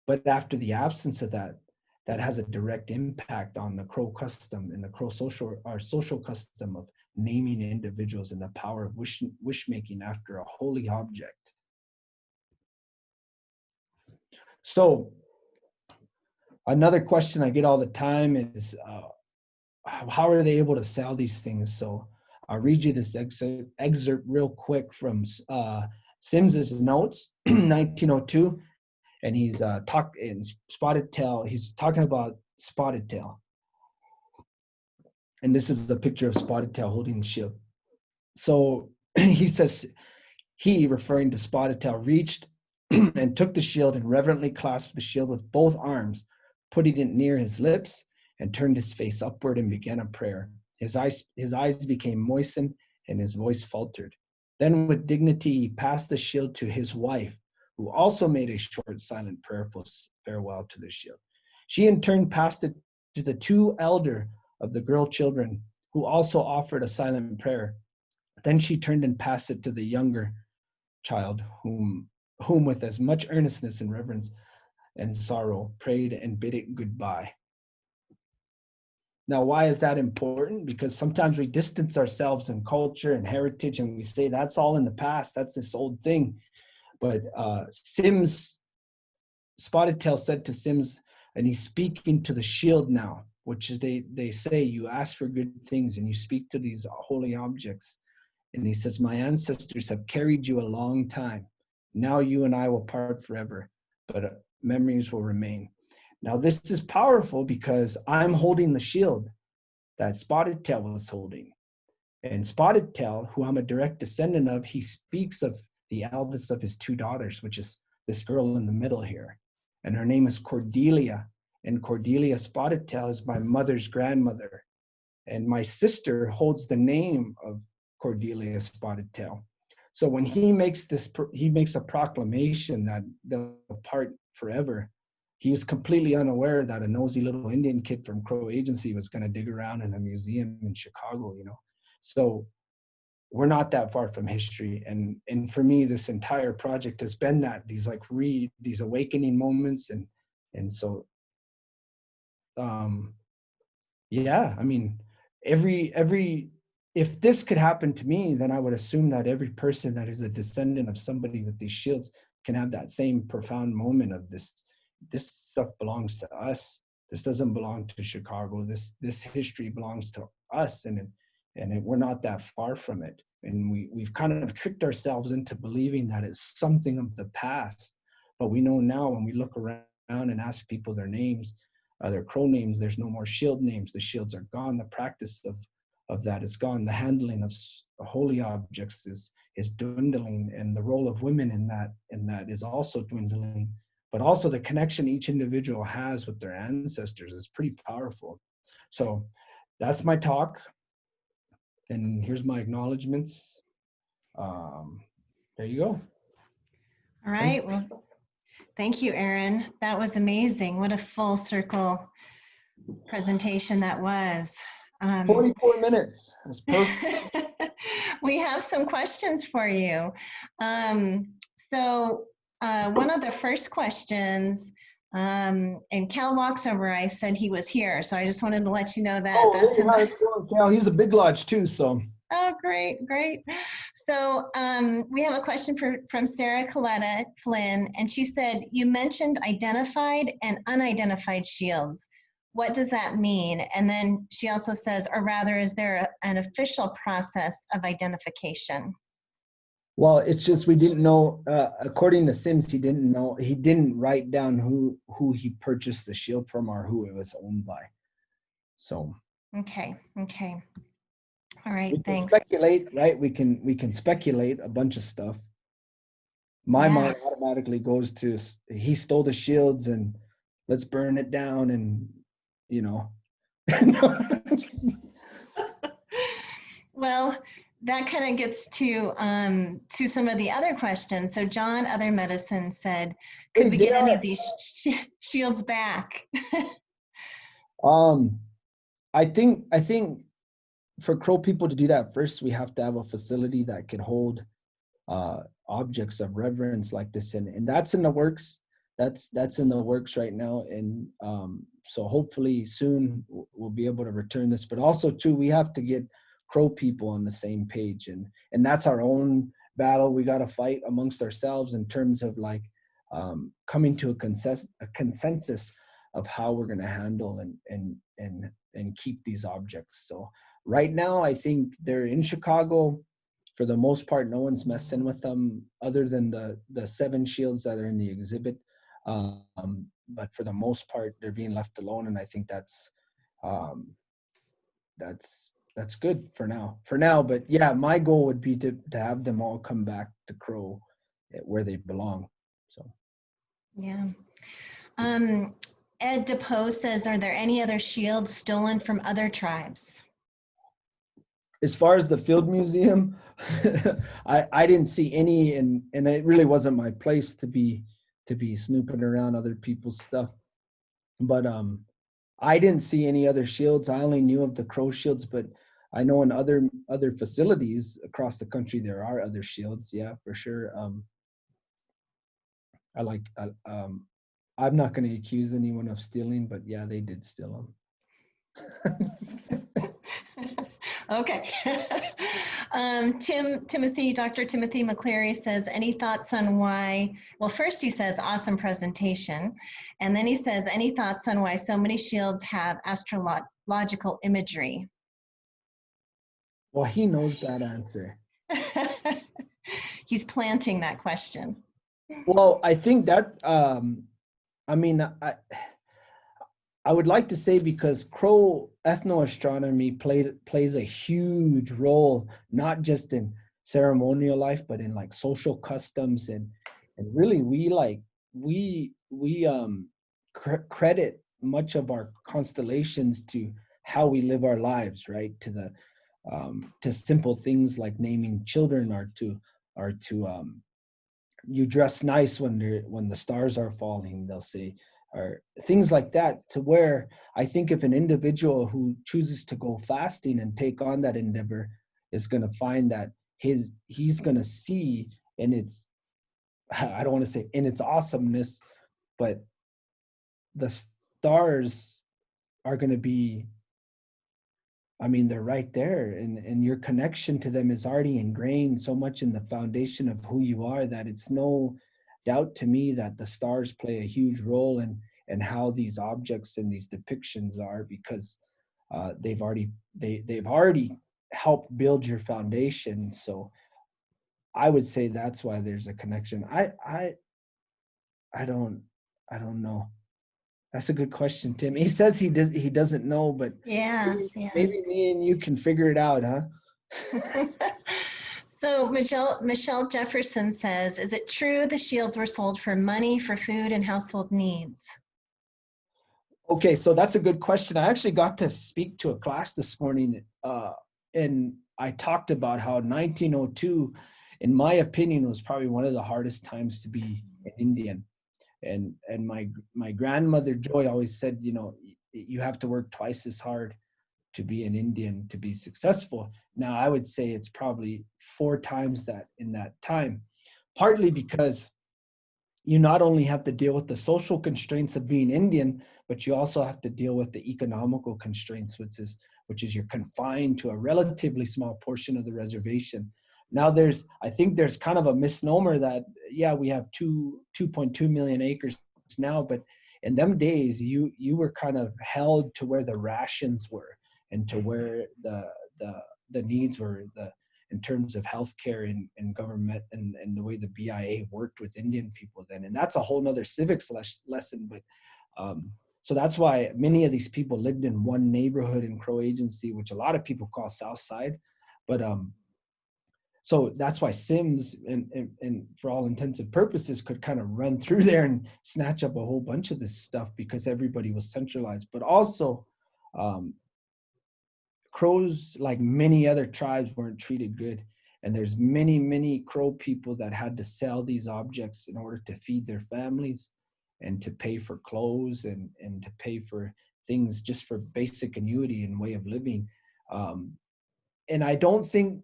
But after the absence of that, that has a direct impact on the Crow custom and the Crow social custom of naming individuals and the power of wish making after a holy object. So another question I get all the time is, how are they able to sell these things? So I'll read you this excerpt real quick from Sims's notes, 1902. And he's talking Spotted Tail. He's talking about Spotted Tail. And this is a picture of Spotted Tail holding the shield. So he says, he, referring to Spotted Tail, reached and took the shield and reverently clasped the shield with both arms, putting it near his lips, and turned his face upward and began a prayer. His eyes became moistened and his voice faltered. Then with dignity, he passed the shield to his wife, who also made a short, silent, prayerful farewell to the shield. She in turn passed it to the two elder of the girl children, who also offered a silent prayer. Then she turned and passed it to the younger child, whom with as much earnestness and reverence and sorrow prayed and bid it goodbye. Now, why is that important? Because sometimes we distance ourselves in culture and heritage and we say that's all in the past, that's this old thing. But Spotted Tail said to Sims, and he's speaking to the shield now, which is they say you ask for good things and you speak to these holy objects. And he says, my ancestors have carried you a long time. Now you and I will part forever, but memories will remain. Now this is powerful because I'm holding the shield that Spotted Tail was holding. And Spotted Tail, who I'm a direct descendant of, he speaks of the eldest of his two daughters, which is this girl in the middle here. And her name is Cordelia. And Cordelia Spotted Tail is my mother's grandmother. And my sister holds the name of Cordelia Spotted Tail. So when he makes a proclamation that they'll part forever, he was completely unaware that a nosy little Indian kid from Crow Agency was going to dig around in a museum in Chicago, you know. So we're not that far from history. And for me, this entire project has been that, these awakening moments. And so, yeah, I mean, if this could happen to me, then I would assume that every person that is a descendant of somebody with these shields can have that same profound moment of this stuff belongs to us. This doesn't belong to Chicago. This history belongs to us, and we're not that far from it. And we've kind of tricked ourselves into believing that it's something of the past. But we know now when we look around and ask people their names, their Crow names, there's no more shield names. The shields are gone. The practice of that is gone. The handling of holy objects is dwindling, and the role of women in that is also dwindling. But also the connection each individual has with their ancestors is pretty powerful. So that's my talk. And here's my acknowledgments. There you go. All right. Well, thank you, Aaron. That was amazing. What a full circle presentation that was. 44 minutes. That's perfect. We have some questions for you. So one of the first questions, and Cal walks over, I said he was here, so I just wanted to let you know that. Oh, Cal, he's a big lodge too, so. Oh, great. So we have a question from Sarah Coletta Flynn, and she said, you mentioned identified and unidentified shields. What does that mean? And then she also says, or rather, is there an official process of identification? Well, it's just we didn't know, according to Sims, he didn't write down who he purchased the shield from or who it was owned by. So. Okay. All right, we thanks. Can speculate, right? We can speculate a bunch of stuff. My mind automatically goes to he stole the shields and let's burn it down, and you know. Well, that kind of gets to some of the other questions. So John, Other Medicine, said, could we get any of these shields back? I think for Crow people to do that, first we have to have a facility that can hold objects of reverence like this, and that's in the works. That's in the works right now, and so hopefully soon we'll be able to return this. But also too, we have to get Crow people on the same page, and that's our own battle we got to fight amongst ourselves in terms of like coming to a consensus of how we're going to handle and keep these objects. So right now, I think they're in Chicago. For the most part, no one's messing with them other than the 7 shields that are in the exhibit. But for the most part, they're being left alone, and I think that's good for now. But yeah, my goal would be to have them all come back to Crow where they belong. So yeah. Ed DePoe says, are there any other shields stolen from other tribes? As far as the Field Museum, I didn't see any, and it really wasn't my place to be snooping around other people's stuff. But I didn't see any other shields. I only knew of the Crow shields, but I know in other facilities across the country there are other shields. Yeah, for sure. I'm not going to accuse anyone of stealing, but yeah, they did steal them. Okay. Dr. Timothy McCleary says, any thoughts on why, well, first he says, awesome presentation. And then he says, any thoughts on why so many shields have astrological imagery? Well, he knows that answer. He's planting that question. Well, I think that, I would like to say, because Crow ethnoastronomy plays a huge role, not just in ceremonial life, but in like social customs, and really we credit much of our constellations to how we live our lives, right? To simple things like naming children, or to you dress nice when the stars are falling, they'll say, or things like that, to where I think if an individual who chooses to go fasting and take on that endeavor is going to find that he's going to see in its, I don't want to say in its awesomeness, but the stars are going to be, they're right there, and your connection to them is already ingrained so much in the foundation of who you are that it's no doubt to me that the stars play a huge role in how these objects and these depictions are, because they've already helped build your foundation. So I would say that's why there's a connection. I don't know. That's a good question, Tim. He says he doesn't know, but maybe me and you can figure it out, huh? So Michelle Jefferson says, is it true the shields were sold for money, for food and household needs? Okay, so that's a good question. I actually got to speak to a class this morning, and I talked about how 1902, in my opinion, was probably one of the hardest times to be an Indian. And my grandmother Joy always said, you have to work twice as hard to be an Indian to be successful. Now I would say it's probably 4 times that in that time, partly because you not only have to deal with the social constraints of being Indian, but you also have to deal with the economical constraints, which is you're confined to a relatively small portion of the reservation. Now I think there's kind of a misnomer that, yeah, we have 2.2 million acres now, but in them days, you were kind of held to where the rations were and to where the needs were, in terms of healthcare and government and the way the BIA worked with Indian people then. And that's a whole nother civics lesson. But so that's why many of these people lived in one neighborhood in Crow Agency, which a lot of people call South Side. But So that's why Sims, and for all intents and purposes, could kind of run through there and snatch up a whole bunch of this stuff because everybody was centralized. But also, crows, like many other tribes, weren't treated good. And there's many crow people that had to sell these objects in order to feed their families and to pay for clothes and to pay for things just for basic annuity and way of living. And I don't think,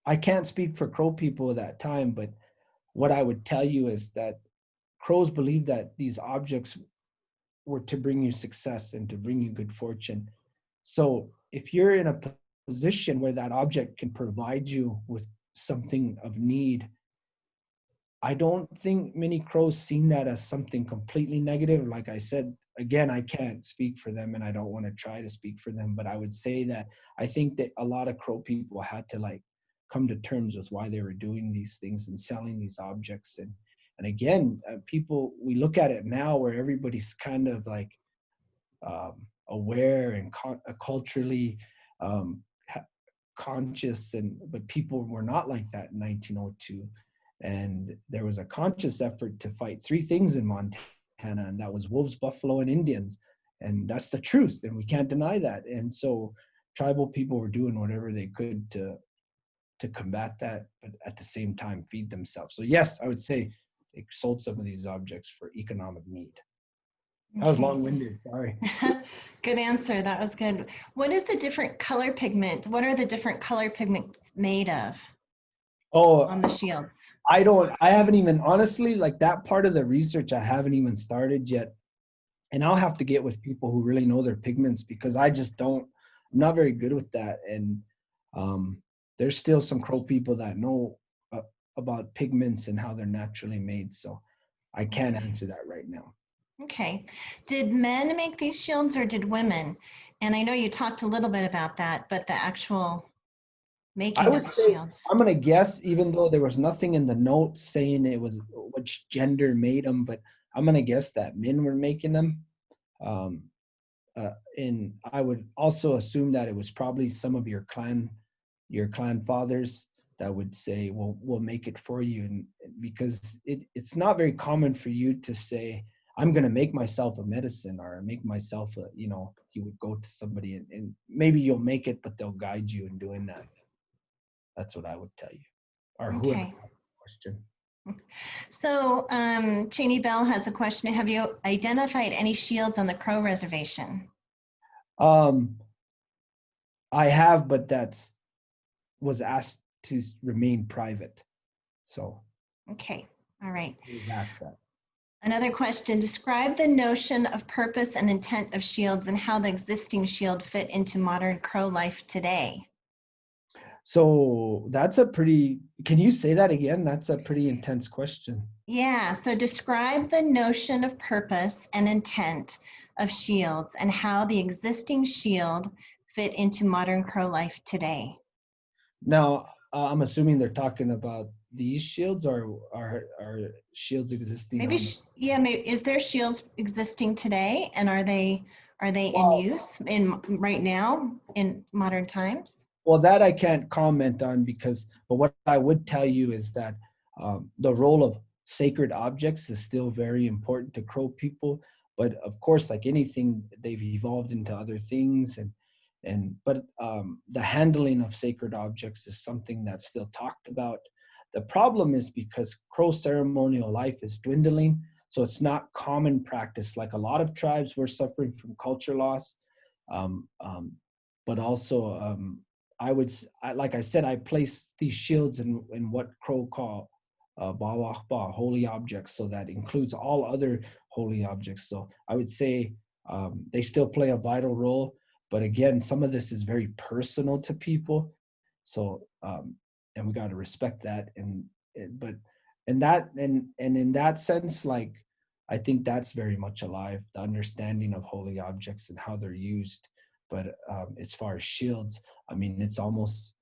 I can't speak for crow people at that time, but what I would tell you is that crows believed that these objects were to bring you success and to bring you good fortune. So if you're in a position where that object can provide you with something of need, I don't think many crows seen that as something completely negative. Like I said, again, I can't speak for them and I don't want to try to speak for them, but I would say that I think that a lot of crow people had to like come to terms with why they were doing these things and selling these objects. And again, people, we look at it now where everybody's kind of like aware and culturally conscious, but people were not like that in 1902. And there was a conscious effort to fight three things in Montana, and that was wolves, buffalo, and Indians. And that's the truth, and we can't deny that. And so tribal people were doing whatever they could to combat that, but at the same time feed themselves. So yes, I would say they sold some of these objects for economic need. That was long-winded, sorry. Good answer, that was good. What is the different color pigment? What are the different color pigments made of on the shields? I haven't even, honestly, like that part of the research, I haven't even started yet. And I'll have to get with people who really know their pigments because I just don't, I'm not very good with that. And there's still some crow people that know about pigments and how they're naturally made. So I can't answer that right now. Okay. Did men make these shields or did women? And I know you talked a little bit about that, but the actual making I would of the say, shields. I'm going to guess, even though there was nothing in the notes saying it was which gender made them, but I'm going to guess that men were making them. And I would also assume that it was probably some of your clan fathers that would say, well, we'll make it for you. And because it's not very common for you to say, I'm going to make myself a medicine or make myself a, you would go to somebody and maybe you'll make it, but they'll guide you in doing that. That's what I would tell you. Or whoever Okay. had the question. So Cheney Bell has a question. Have you identified any shields on the Crow Reservation? I have, but was asked to remain private. So. Okay. All right. He was asked that. Another question, describe the notion of purpose and intent of shields and how the existing shield fit into modern Crow life today. So can you say that again? That's a pretty intense question. Yeah, so describe the notion of purpose and intent of shields and how the existing shield fit into modern Crow life today. Now, I'm assuming they're talking about these shields or are shields existing? Maybe, maybe is there shields existing today, and are they in use right now in modern times? Well, that I can't comment on but what I would tell you is that the role of sacred objects is still very important to Crow people. But of course, like anything, they've evolved into other things, but the handling of sacred objects is something that's still talked about. The problem is because Crow ceremonial life is dwindling, so it's not common practice. Like a lot of tribes, we're suffering from culture loss, but also like I said, I place these shields in what Crow call Wúakbaalaaxish, holy objects, so that includes all other holy objects. So I would say they still play a vital role, but again, some of this is very personal to people. So and we got to respect that. But in that sense, like I think that's very much alive, the understanding of holy objects and how they're used. But as far as shields, I mean, it's almost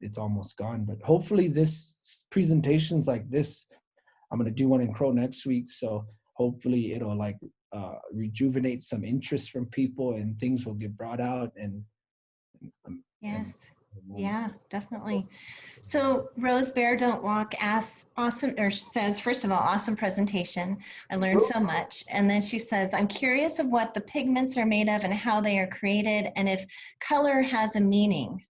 gone. But hopefully this presentations like this, I'm going to do one in Crow next week. So hopefully it'll like rejuvenate some interest from people and things will get brought out. And yes. Yeah, definitely. So Rose Bear Don't Walk asks awesome, or says, first of all, awesome presentation. I learned True. so much. And then she says, I'm curious of what the pigments are made of and how they are created and if color has a meaning.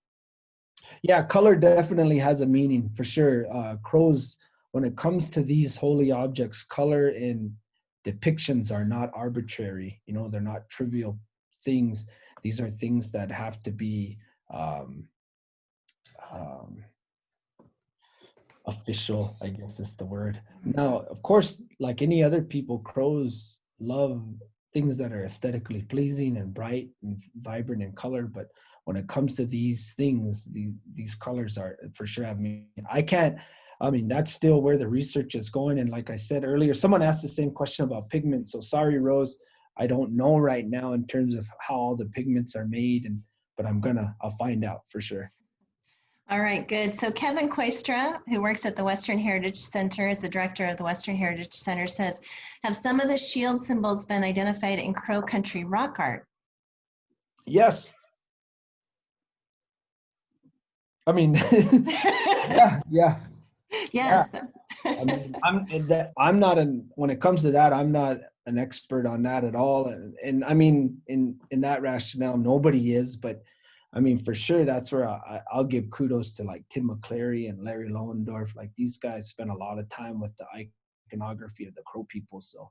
Yeah, color definitely has a meaning for sure. Crows, when it comes to these holy objects, color and depictions are not arbitrary. You know, they're not trivial things. These are things that have to be um, um, official, I guess is the word. Now, of course, like any other people, crows love things that are aesthetically pleasing and bright and vibrant in color. But when it comes to these things, these colors are for sure. I mean, that's still where the research is going. And like I said earlier, someone asked the same question about pigment. So sorry, Rose, I don't know right now in terms of how all the pigments are made, but I'll find out for sure. All right, good. So Kevin Koistra, who works at the Western Heritage Center as the director of the Western Heritage Center, says, have some of the shield symbols been identified in Crow Country rock art? Yes. I mean, yeah, yeah, yeah. Yes. I mean, I'm not an when it comes to that, I'm not an expert on that at all. And I mean, in that rationale, nobody is. But I mean, for sure, that's where I'll give kudos to like Tim McClary and Larry Lohendorf. Like these guys spent a lot of time with the iconography of the Crow people. So,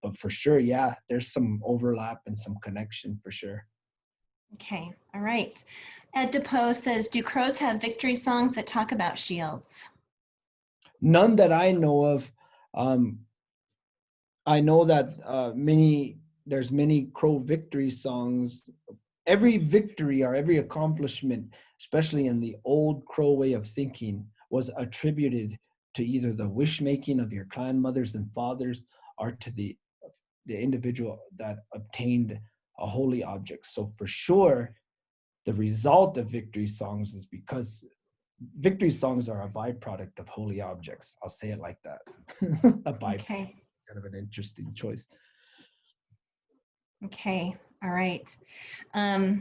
but for sure, yeah, there's some overlap and some connection for sure. Okay, all right. Ed DePoe says, do crows have victory songs that talk about shields? None that I know of. Um, I know that there's many Crow victory songs. Every victory or every accomplishment, especially in the old Crow way of thinking, was attributed to either the wish making of your clan mothers and fathers or to the individual that obtained a holy object. So for sure, the result of victory songs is because victory songs are a byproduct of holy objects. I'll say it like that. A byproduct. Okay, Kind of an interesting choice. okay, all right.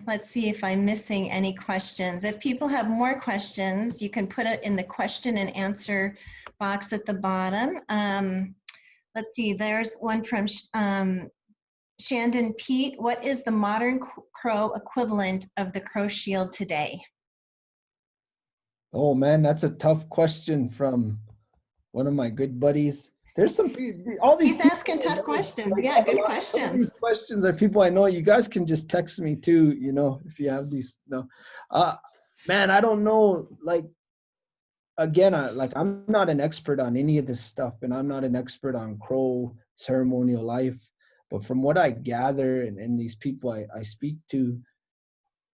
Let's see if I'm missing any questions. If people have more questions, you can put it in the question and answer box at the bottom. Let's see, there's one from Shandon Pete. What is the modern crow equivalent of the crow shield today? Oh man, that's a tough question from one of my good buddies. There's some people, all these He's people asking I tough know, questions. like Yeah, good some of questions. these questions are people I know. You guys can just text me too, if you have these. No, uh, man, I don't know. Like again, I'm not an expert on any of this stuff, and I'm not an expert on Crow ceremonial life. But from what I gather, and these people I speak to,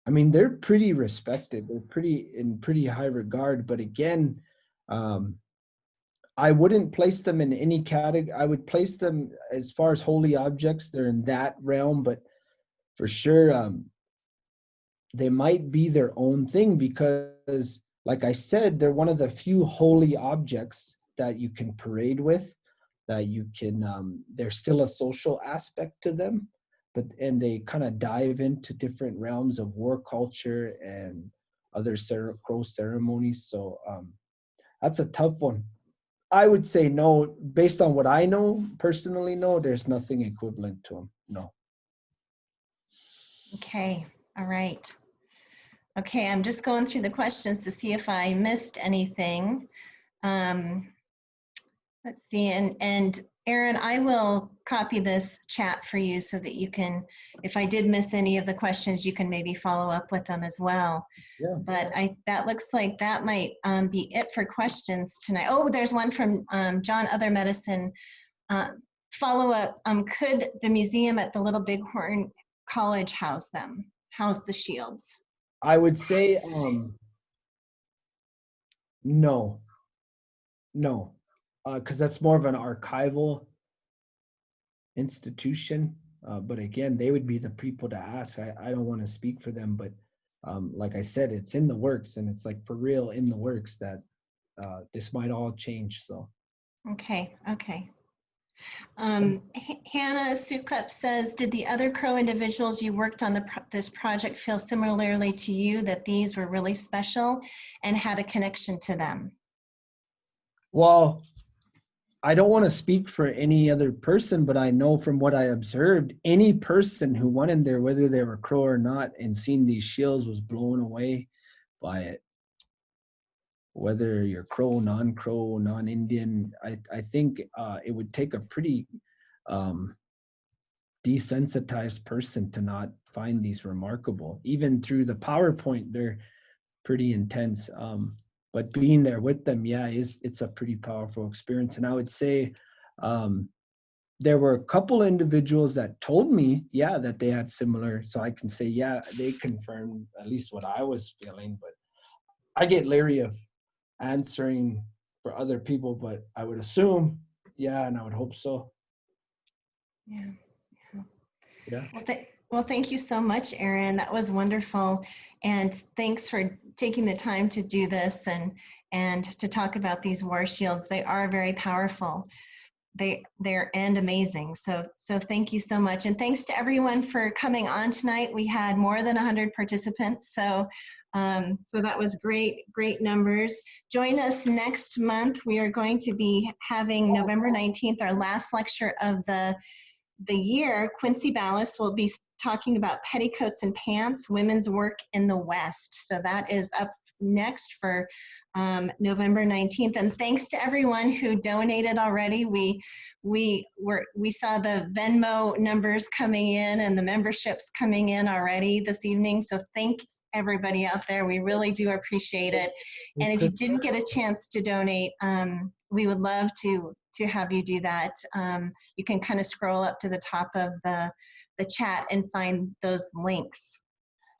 I mean, they're pretty respected. They're pretty in pretty high regard. But again, um, I wouldn't place them in any category. I would place them as far as holy objects. They're in that realm, but for sure, they might be their own thing because, like I said, they're one of the few holy objects that you can parade with. That you can. There's still a social aspect to them, and they kind of dive into different realms of war culture and other crow ceremonies. So that's a tough one. I would say no, based on what I know, personally, no, there's nothing equivalent to them. No. Okay, all right. Okay, I'm just going through the questions to see if I missed anything. Um, let's see, and Aaron, I will copy this chat for you so that you can, if I did miss any of the questions, you can maybe follow up with them as well. Yeah. But that looks like that might be it for questions tonight. Oh, there's one from John Other Medicine. Follow up, could the museum at the Little Bighorn College house the shields? I would say no, no, because that's more of an archival institution. But again, they would be the people to ask. I don't want to speak for them, but like I said, it's in the works, and it's like for real in the works that this might all change. So Okay, okay. Hannah Sukup says, did the other Crow individuals you worked on this project feel similarly to you, that these were really special and had a connection to them? Well, I don't want to speak for any other person, but I know from what I observed, any person who went in there, whether they were Crow or not, and seen these shields was blown away by it. Whether you're Crow, non-Crow, non-Indian, I think it would take a pretty desensitized person to not find these remarkable. Even through the PowerPoint, they're pretty intense. But being there with them, yeah, it's a pretty powerful experience. And I would say there were a couple individuals that told me, yeah, that they had similar. So I can say, yeah, they confirmed at least what I was feeling. But I get leery of answering for other people, but I would assume, yeah, and I would hope so. Yeah. Yeah. Well, thank you so much, Aaron. That was wonderful. And thanks for taking the time to do this and to talk about these war shields. They are very powerful. They're and amazing. So thank you so much. And thanks to everyone for coming on tonight. We had more than 100 participants. So that was great numbers. Join us next month. We are going to be having November 19th, our last lecture of the year. Quincy Ballas will be talking about petticoats and pants, women's work in the West. So that is up next for November 19th. And thanks to everyone who donated already. We saw the Venmo numbers coming in and the memberships coming in already this evening. So thanks everybody out there. We really do appreciate it. And if you didn't get a chance to donate, we would love to have you do that. You can kind of scroll up to the top of the chat and find those links.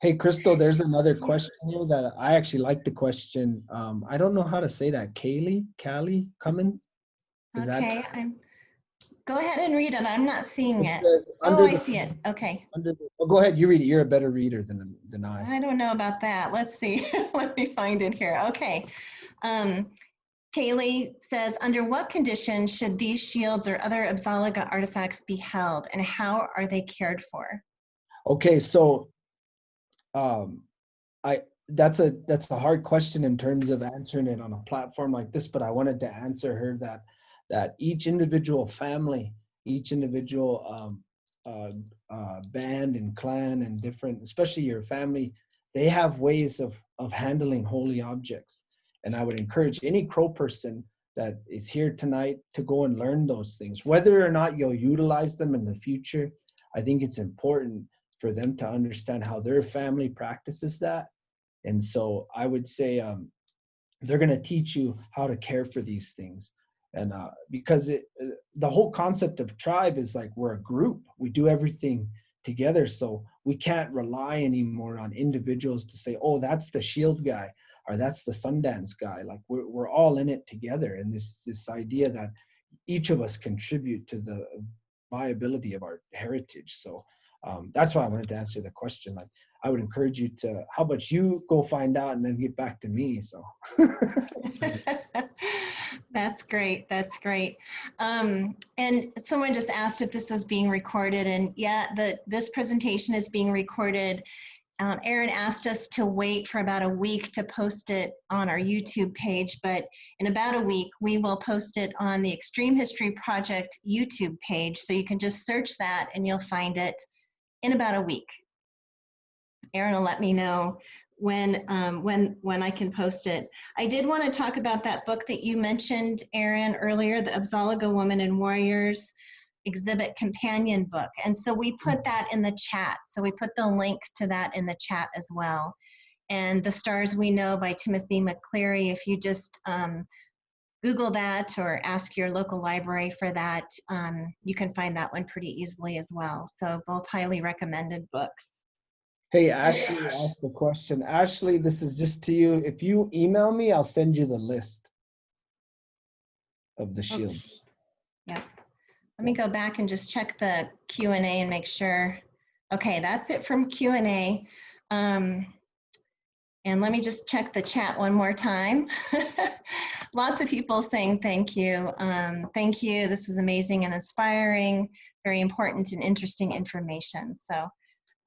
Hey, Crystal, there's another question here that I actually like the question. I don't know how to say that. Callie Cummins? Is okay, that? Go ahead and read it. I'm not seeing it. Oh, I see it. Okay. Go ahead. You read it. You're a better reader than I. I don't know about that. Let's see. Let me find it here. Okay. Kaylee says, under what conditions should these shields or other Apsaalooke artifacts be held, and how are they cared for? Okay, so that's a hard question in terms of answering it on a platform like this, but I wanted to answer her that each individual family, each individual band and clan and different, especially your family, they have ways of handling holy objects. And I would encourage any Crow person that is here tonight to go and learn those things. Whether or not you'll utilize them in the future, I think it's important for them to understand how their family practices that. And so I would say they're going to teach you how to care for these things. And because the whole concept of tribe is like we're a group. We do everything together. So we can't rely anymore on individuals to say, oh, that's the shield guy or that's the Sundance guy. Like we're all in it together. And this idea that each of us contribute to the viability of our heritage. So that's why I wanted to answer the question. Like, I would encourage you to, how about you go find out and then get back to me? So. That's great. That's great. And someone just asked if this was being recorded, and yeah, this presentation is being recorded. Aaron asked us to wait for about a week to post it on our YouTube page, but in about a week, we will post it on the Extreme History Project YouTube page. So you can just search that and you'll find it in about a week. Aaron will let me know when I can post it. I did want to talk about that book that you mentioned, Aaron, earlier, the Apsaalooke Women and Warriors Exhibit Companion Book. And so we put that in the chat. So we put the link to that in the chat as well. And The Stars We Know by Timothy McCleary, if you just Google that or ask your local library for that, you can find that one pretty easily as well. So both highly recommended books. Hey, Ashley asked the question. Ashley, this is just to you. If you email me, I'll send you the list of the shield. Okay. Yeah. Let me go back and just check the Q&A and make sure. Okay, that's it from Q&A. And let me just check the chat one more time. Lots of people saying thank you. Thank you. This was amazing and inspiring, very important and interesting information. So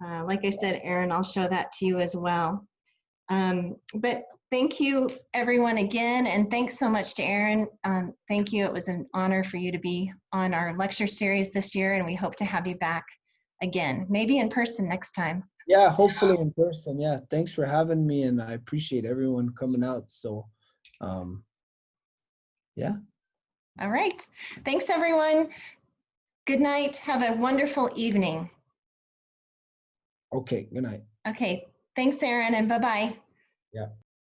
like I said, Aaron, I'll show that to you as well. But thank you, everyone, again. And thanks so much to Aaron. Thank you. It was an honor for you to be on our lecture series this year, and we hope to have you back again, maybe in person next time. Yeah, hopefully in person. Yeah, thanks for having me, and I appreciate everyone coming out. So, yeah. All right. Thanks, everyone. Good night. Have a wonderful evening. Okay, good night. Okay. Thanks, Aaron, and bye-bye. Yeah.